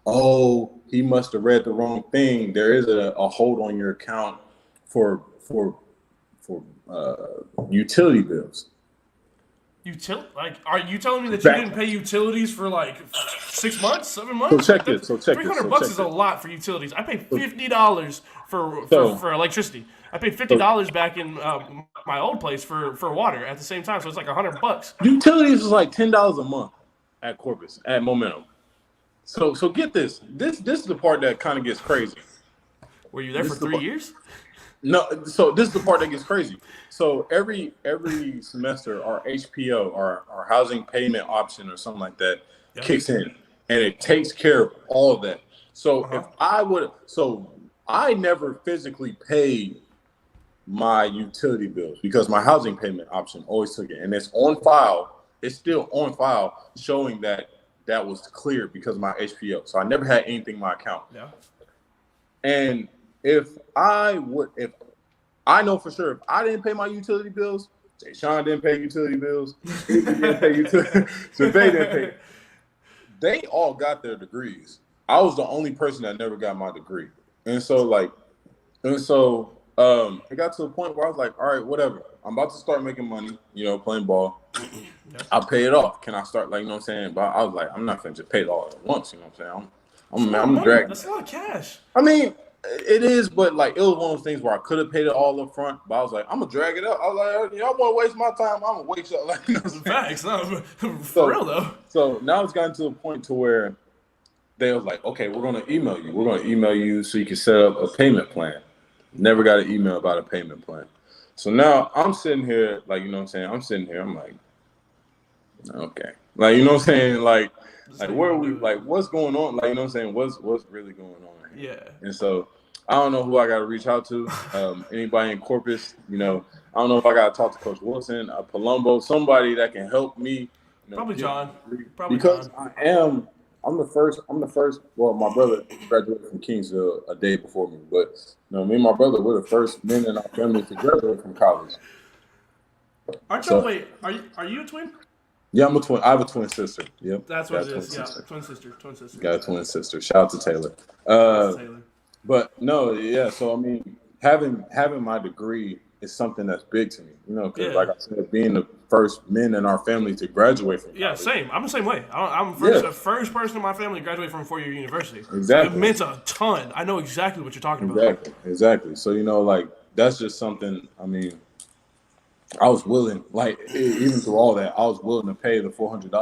B: oh, he must have read the wrong thing. There is a hold on your account for utility bills.
A: Are you telling me that you didn't pay utilities for like 6 months, 7 months?
B: So check this.
A: $300 is a lot for utilities. I paid $50 for electricity. I paid $50 back in my old place for water at the same time. So it's like $100.
B: Utilities is like $10 a month at Corpus at Momentum. So get this. This is the part that kind of gets crazy.
A: Were you there for 3 years?
B: No, so this is the part that gets crazy. So every semester, our HPO, our housing payment option or something like that, kicks in, and it takes care of all of that. So I never physically paid my utility bills because my housing payment option always took it, and it's on file. It's still on file showing that was cleared because of my HPO. So I never had anything in my account.
A: Yeah.
B: And if I know for sure if I didn't pay my utility bills, Sean didn't pay utility bills, didn't pay utility, so they didn't pay. They all got their degrees. I was the only person that never got my degree, and so it got to the point where I was like, all right, whatever. I'm about to start making money, playing ball. I'll pay it off. Can I start, you know what I'm saying? But I was like, I'm not gonna just pay it all at once, you know what I'm saying? I'm dragging.
A: That's a lot of cash.
B: I mean, it is, but it was one of those things where I could have paid it all up front, but I was like, I'm gonna drag it up. I was like, y'all want to waste my time? I'm gonna waste y'all.
A: Facts, no, for real though.
B: So now it's gotten to a point to where they was like, okay, we're gonna email you. We're gonna email you so you can set up a payment plan. Never got an email about a payment plan. So now I'm sitting here, you know what I'm saying? I'm sitting here, I'm like, okay, you know what I'm saying? Where are we? What's going on? You know what I'm saying? What's really going on here?
A: Yeah.
B: And so I don't know who I got to reach out to. Anybody in Corpus? I don't know if I got to talk to Coach Wilson, Palumbo, somebody that can help me.
A: Probably John.
B: Because John. I'm the first. Well, my brother graduated from Kingsville a day before me, but me and my brother were the first men in our family to graduate from college.
A: Wait, are you a twin?
B: Yeah, I'm a twin. I have a twin sister. Yep.
A: That's what it is. Yeah, twin sister.
B: Got a twin sister. Shout out to Taylor. But no, yeah. So I mean, having my degree is something that's big to me. Because like I said, being the first men in our family to graduate from college.
A: Yeah, same. I'm the same way. I'm the first person in my family to graduate from a 4-year university.
B: Exactly.
A: It meant a ton. I know exactly what you're talking about.
B: Exactly. So that's just something. I mean, I was willing, even through all that, I was willing to pay the $400. I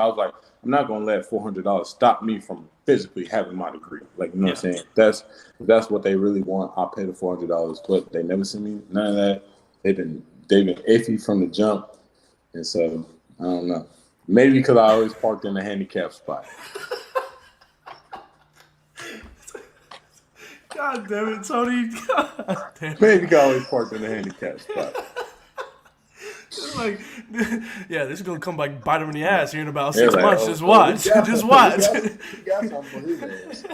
B: was like, I'm not gonna let $400 stop me from physically having my degree. What I'm saying? That's what they really want. I'll pay the $400, but they never sent me none of that. They've been iffy from the jump, and so I don't know. Maybe because I always parked in the handicap spot.
A: God damn it, Tony! God damn it.
B: Maybe because I always parked in the handicap spot.
A: This is gonna come back bite him in the ass here in about 6 months. Just watch. Just watch.
B: He got something for his ass. He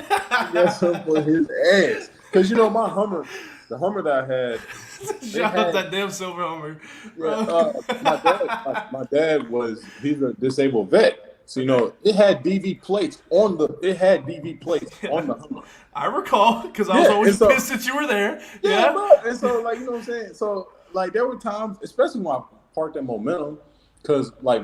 B: got something for his ass. Because my Hummer, the Hummer that I had.
A: Shout out that damn silver Hummer.
B: Yeah, my dad he's a disabled vet. So it had DV plates on the Hummer.
A: I recall because I was always pissed that you were there. Yeah.
B: Bro. And so you know what I'm saying? So there were times, especially when I parked at Momentum, because where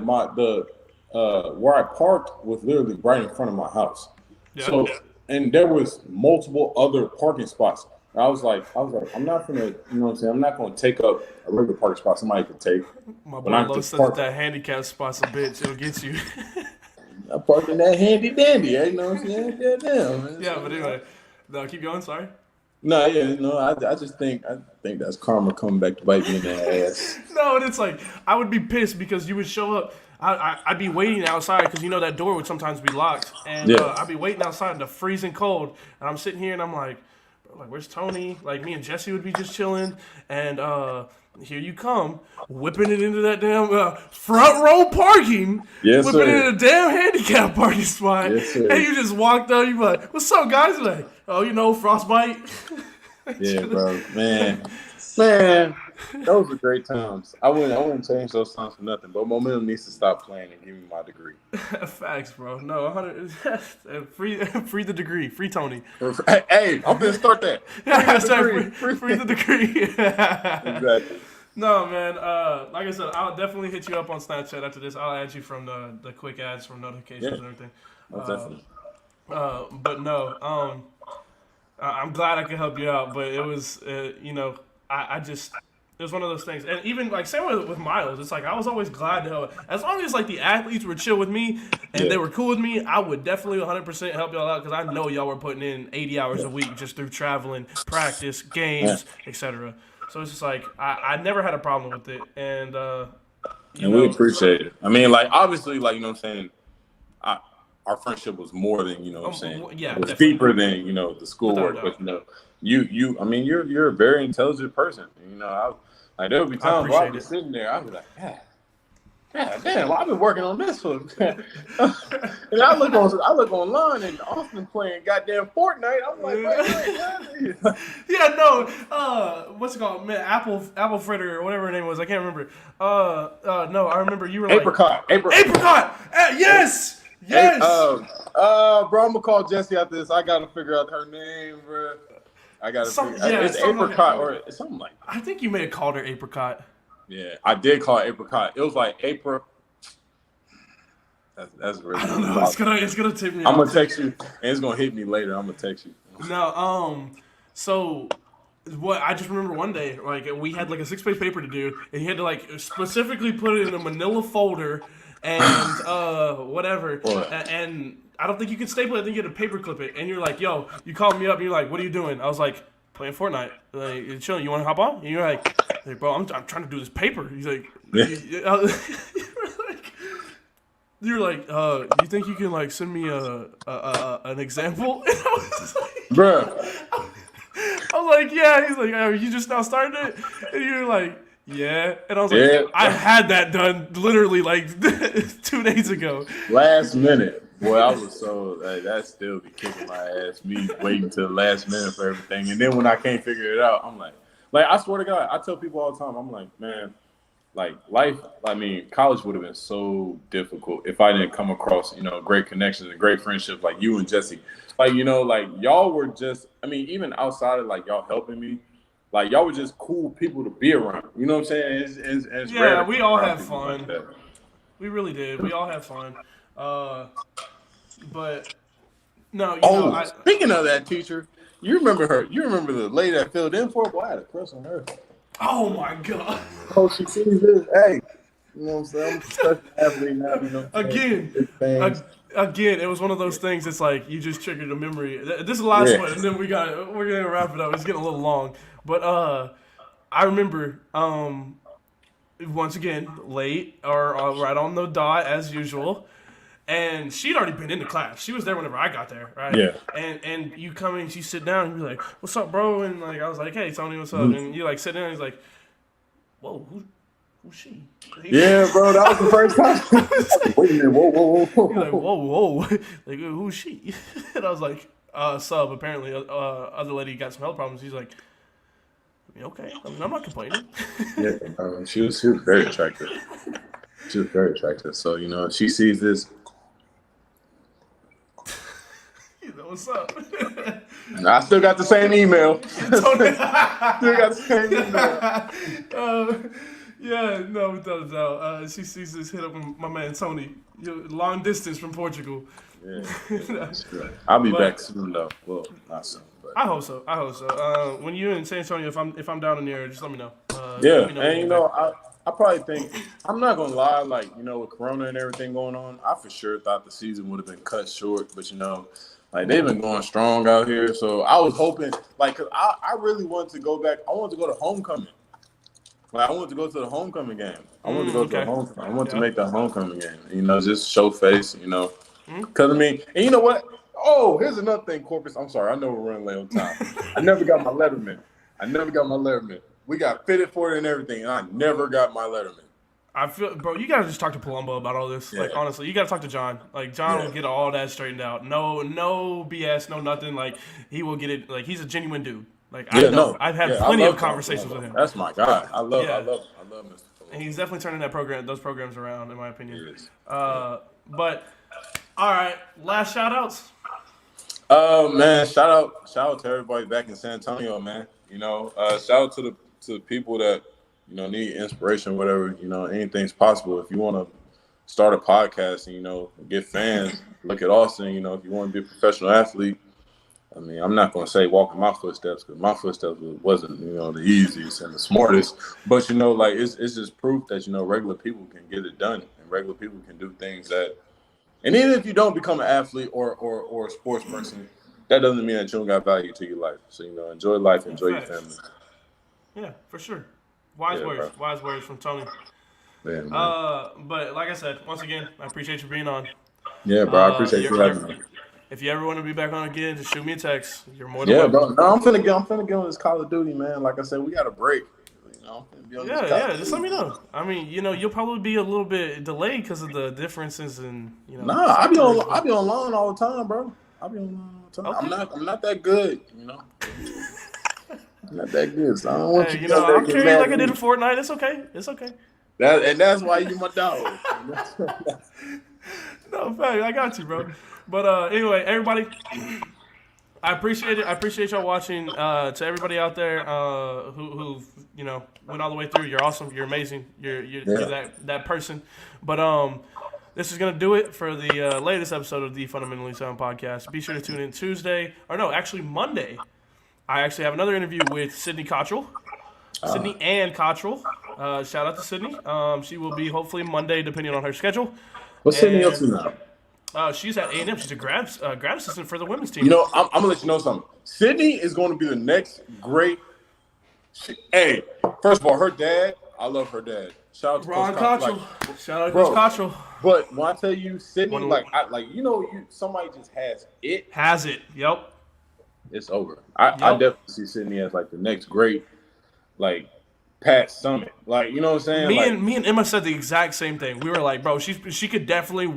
B: I parked was literally right in front of my house. Yeah. So and there was multiple other parking spots. And I was like, I'm not gonna, you know what I'm saying? I'm not gonna take up a regular parking spot somebody could take.
A: My boy Lowe said that handicap spot's a bitch. It'll get you.
B: I parked in that handy dandy. You know what I'm saying? Damn.
A: Yeah, but anyway, no, keep going. Sorry.
B: No, I just think that's karma coming back to bite me in the ass.
A: No, and it's I would be pissed because you would show up. I'd be waiting outside because that door would sometimes be locked, and I'd be waiting outside in the freezing cold, and I'm sitting here and I'm like, where's Tony? Me and Jesse would be just chilling, and here you come, whipping it into that damn front row parking, whipping it in a damn handicap parking spot, and you just walked out. You be like, "What's up, guys?" Oh, frostbite.
B: Yeah, bro, man. Those were great times. I wouldn't change those times for nothing. But momentum needs to stop playing and give me my degree.
A: Facts, bro. No, 100. Free the degree. Free Tony.
B: Hey, I'm gonna start that.
A: I
B: Free the
A: said
B: degree.
A: free the degree.
B: Exactly.
A: No, man. Like I said, I'll definitely hit you up on Snapchat after this. I'll add you from the quick ads from notifications and everything.
B: Definitely.
A: But no. I'm glad I could help you out, but it was, I just, it was one of those things. And even, like, same with Miles, it's like, I was always glad to help. As long as, like, the athletes were chill with me and they were cool with me, I would definitely 100% help y'all out because I know y'all were putting in 80 hours a week just through traveling, practice, games, etc. So it's just like, I never had a problem with it. And,
B: we appreciate it. I mean, like, obviously, like, you know what I'm saying, our friendship was more than, you know what I'm saying.
A: Yeah,
B: it was
A: definitely.
B: deeper than, the schoolwork. But, I mean, you're a very intelligent person. Like, there would be times where I'd be sitting there, I'd be like, God damn, well, I've been working on this for and I look online and Austin playing goddamn Fortnite. I'm like, wait.
A: Yeah, no. What's it called? Man, Apple Fritter or whatever her name was. I can't remember. No, I remember you were
B: Apricot.
A: Yes.
B: Yes. Bro, I'm gonna call Jessie after this. I gotta figure out her name, bro. I gotta figure. It's Apricot or something like that.
A: I think you may have called her Apricot.
B: Yeah, I did call it Apricot. It was like April. That's really.
A: I don't know. It's gonna tip me.
B: I'm gonna text you, and it's gonna hit me later. I'm gonna text you.
A: No. So. What I just remember one day, like we had like a 6-page paper to do, and you had to like specifically put it in a Manila folder and whatever. And I don't think you could staple it. I think you had to paper clip it. And you're like, "Yo," you called me up. And you're like, "What are you doing?" I was like, "Playing Fortnite." Like, "You chilling? You want to hop on?" And you're like, "Hey, bro, I'm trying to do this paper." He's like, You're like, you think you can like send me an example? And I was like,
B: bruh.
A: I was like, yeah. He's like, oh, you just now started it? And you're like, yeah. And I was like, I had that done literally like 2 days ago.
B: Last minute. Boy, I was so, that still be kicking my ass, me waiting till the last minute for everything. And then when I can't figure it out, I'm like, I swear to God, I tell people all the time, I'm like, man, like life, I mean, college would have been so difficult if I didn't come across, great connections and great friendships like you and Jesse. Like, like y'all were just, I mean, even outside of like y'all helping me, like y'all were just cool people to be around. You know what I'm saying? It's
A: yeah, we all had fun. Like we really did. We all had fun. But no,
B: speaking of that teacher, you remember her? You remember the lady that filled in for her? Boy, I had a crush on her.
A: Oh my God!
B: Oh, she sees this. Hey, you know what I'm saying? I'm such an athlete now.
A: Again, it was one of those things. It's like you just triggered a memory. This is the last one, and then we're gonna wrap it up. It's getting a little long, but I remember once again late or right on the dot as usual. And she'd already been in the class. She was there whenever I got there, right?
B: Yeah.
A: And you come in, you sit down, and you're like, "What's up, bro?" And like I was like, "Hey, Tony, what's up?" And you like sit down, and he's like, "Whoa, who's she?"
B: Yeah, bro, that was the first time. Wait a minute, whoa.
A: You're like, whoa, like who's she? And I was like, sub. Apparently, other lady got some health problems. He's like, I mean, okay. I mean, I'm not complaining.
B: Yeah, she was very attractive. She was very attractive. So she sees this.
A: What's up?
B: I still got the same email. Still got the same email.
A: Yeah, no, without a doubt. She sees this hit up with my man Tony, long distance from Portugal.
B: Yeah, that's good. I'll be back soon though. Well, not soon, but
A: I hope so. When you're in San Antonio, if I'm down in the area, just let me know.
B: And I probably think, I'm not gonna lie, like with Corona and everything going on, I for sure thought the season would have been cut short, but like they've been going strong out here, so I was hoping, like, cause I really wanted to go back. I wanted to go to homecoming. Like I wanted to go to the homecoming game. I wanted to go to the homecoming. I wanted to make that homecoming game. Just show face. Cause I mean, and you know what? Oh, here's another thing, Corpus. I'm sorry, I know we're running late on time. I never got my letterman. We got fitted for it and everything, and I never got my letterman.
A: I feel, bro, you gotta just talk to Palumbo about all this. Yeah. Like, honestly, you gotta talk to John. Like, John will get all that straightened out. No BS, no nothing. Like, he will get it. Like, he's a genuine dude. Like
B: Yeah, no.
A: I've had
B: Yeah,
A: plenty
B: I
A: of
B: love
A: conversations with him.
B: That's my guy. I love
A: Yeah.
B: Mr. Fuller.
A: And he's definitely turning those programs around, in my opinion.
B: He is.
A: But all right, last shout outs.
B: Man, shout out to everybody back in San Antonio, man. Shout out to the people that need inspiration, whatever. Anything's possible. If you want to start a podcast and get fans, look at Austin. If you want to be a professional athlete, I mean, I'm not going to say walk in my footsteps because my footsteps wasn't the easiest and the smartest. But it's just proof that regular people can get it done and regular people can do things that. And even if you don't become an athlete or a sports person, that doesn't mean that you don't got value to your life. So, enjoy life, enjoy your family.
A: Yeah, for sure. Wise words. Bro. Wise words from Tony.
B: Yeah, man.
A: But like I said, once again, I appreciate you being on.
B: Yeah, bro. I appreciate you having me.
A: If you ever want to be back on again, just shoot me a text. You're more than welcome.
B: Yeah, bro. No, I'm finna get on this Call of Duty, man. Like I said, we got a break.
A: Just let me know. I mean, you'll probably be a little bit delayed because of the differences in,
B: Nah, I be online all the time, bro. I be online all the time. Okay. I'm not that good, I'm not that good, so I don't want you.
A: I'll carry you like I did in Fortnite. It's okay.
B: That's why you my dog.
A: No, fact, I got you, bro. But anyway, everybody. I appreciate it. I appreciate y'all watching. To everybody out there who went all the way through, you're awesome. You're amazing. You're that person. But this is gonna do it for the latest episode of the Fundamentally Sound Podcast. Be sure to tune in Monday. I actually have another interview with Sydney Cottrell. Sydney Ann Cottrell. Shout out to Sydney. She will be hopefully Monday, depending on her schedule.
B: What's Sydney up to now?
A: She's at A&M. She's a grad assistant for the women's team.
B: I'm gonna let you know something. Sydney is going to be the next great. Hey, first of all, her dad. I love her dad. Shout out to
A: Ron Cottrell. Shout out to Coach Cottrell.
B: But when I tell you, Sydney, somebody just has it.
A: Has it? Yep.
B: It's over. I definitely see Sydney as like the next great, like Pat Summit. Like, you know what I'm saying?
A: Me and Emma said the exact same thing. We were like, bro, she could definitely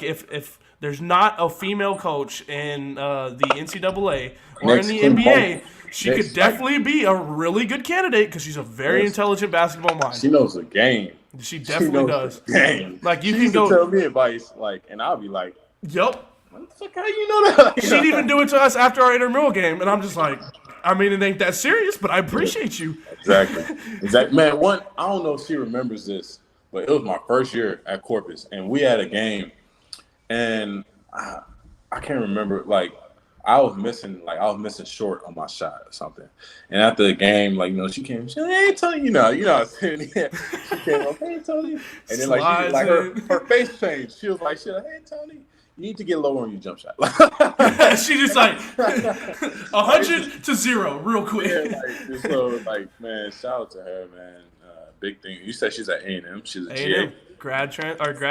A: if there's not a female coach in the NCAA or in the NBA, she could definitely be a really good candidate because she's a very intelligent basketball mind.
B: She knows the game.
A: She definitely does.
B: Game.
A: Like you
B: she
A: can
B: used
A: go
B: to tell me advice, and I'll be like,
A: "Yup."
B: What the fuck? How you know that?
A: She'd even do it to us after our intramural game, and I'm just like, I mean, it ain't that serious, but I appreciate you.
B: Exactly. Man, I don't know if she remembers this, but it was my first year at Corpus, and we had a game, and I can't remember. Like, I was missing short on my shot or something. And after the game, she came. She said, "Hey, Tony, you know, I was sitting here." She came up, "Hey, Tony," and then her face changed. She was like, "Hey, Tony, you need to get lower on your jump shot."
A: She just 100 to 0 real quick.
B: Yeah, so man, shout out to her, man. Big thing. You said she's at A&M. She's a GA.
A: Grad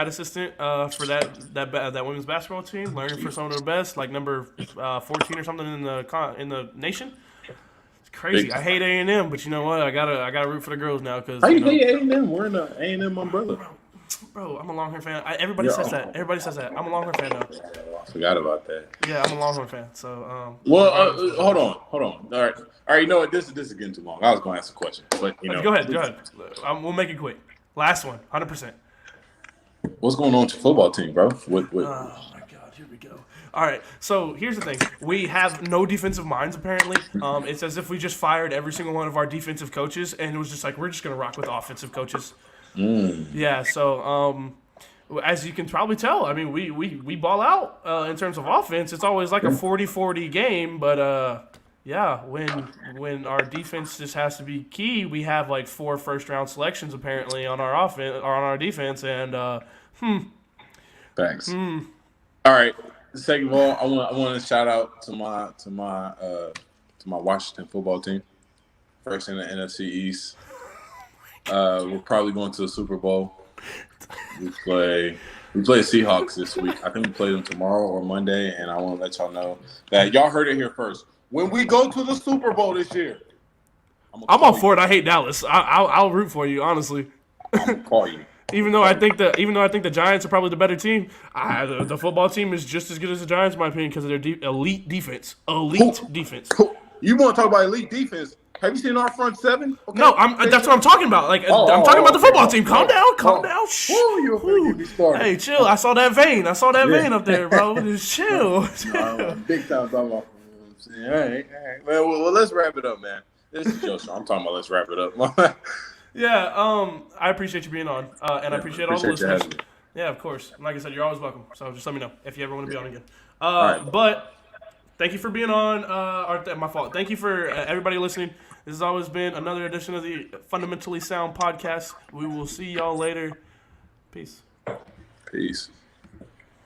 A: assistant for that women's basketball team, learning for some of the best, like number 14 or something in the nation. It's crazy. I hate A&M, but you know what? I gotta root for the girls now because.
B: How you hate A&M? We're in the A&M umbrella.
A: Bro, I'm a Longhorn fan. Everybody says that. I'm a Longhorn fan now.
B: I forgot about that.
A: Yeah, I'm a Longhorn fan. So.
B: Hold on. All right. You know what? This is getting too long. I was going to ask a question, but
A: Go ahead. We'll make it quick. Last one, 100%.
B: What's going on with your football team, bro? What?
A: Oh my God, here we go. All right, so here's the thing: we have no defensive minds. Apparently, it's as if we just fired every single one of our defensive coaches, and it was just like we're just gonna rock with offensive coaches. Yeah. So, as you can probably tell, I mean, we ball out in terms of offense. It's always like a 40-40 game, but yeah, when our defense just has to be key, we have like 4 first-round selections apparently on our offense or on our defense, and
B: Thanks. All right. Second of all, I want to shout out to my Washington football team. First in the NFC East. We're probably going to the Super Bowl. We play Seahawks this week. I think we play them tomorrow or Monday, and I want to let y'all know that y'all heard it here first. When we go to the Super Bowl this year,
A: I'm all for it. I hate Dallas. I'll root for you, honestly.
B: I'm gonna call you.
A: Even though I think the Giants are probably the better team, the football team is just as good as the Giants, in my opinion, because of their elite defense. Elite defense.
B: You want to talk about elite defense? Have you seen our front seven? Okay.
A: No, that's what I'm talking about. Like, I'm talking about the football team. Calm down. Shh.
B: You get me started.
A: Hey, chill. I saw that vein. Vein up there, bro. Just chill.
B: Big time talking about. All right. Man, well, let's wrap it up, man. This is Joe Show. I'm talking about let's wrap it up.
A: Yeah. I appreciate you being on, and I appreciate all the listeners. Yeah, of course. Like I said, you're always welcome. So just let me know if you ever want to be on again.
B: Right.
A: But thank you for being on. My fault. Thank you for everybody listening. This has always been another edition of the Fundamentally Sound Podcast. We will see y'all later. Peace.
B: Peace.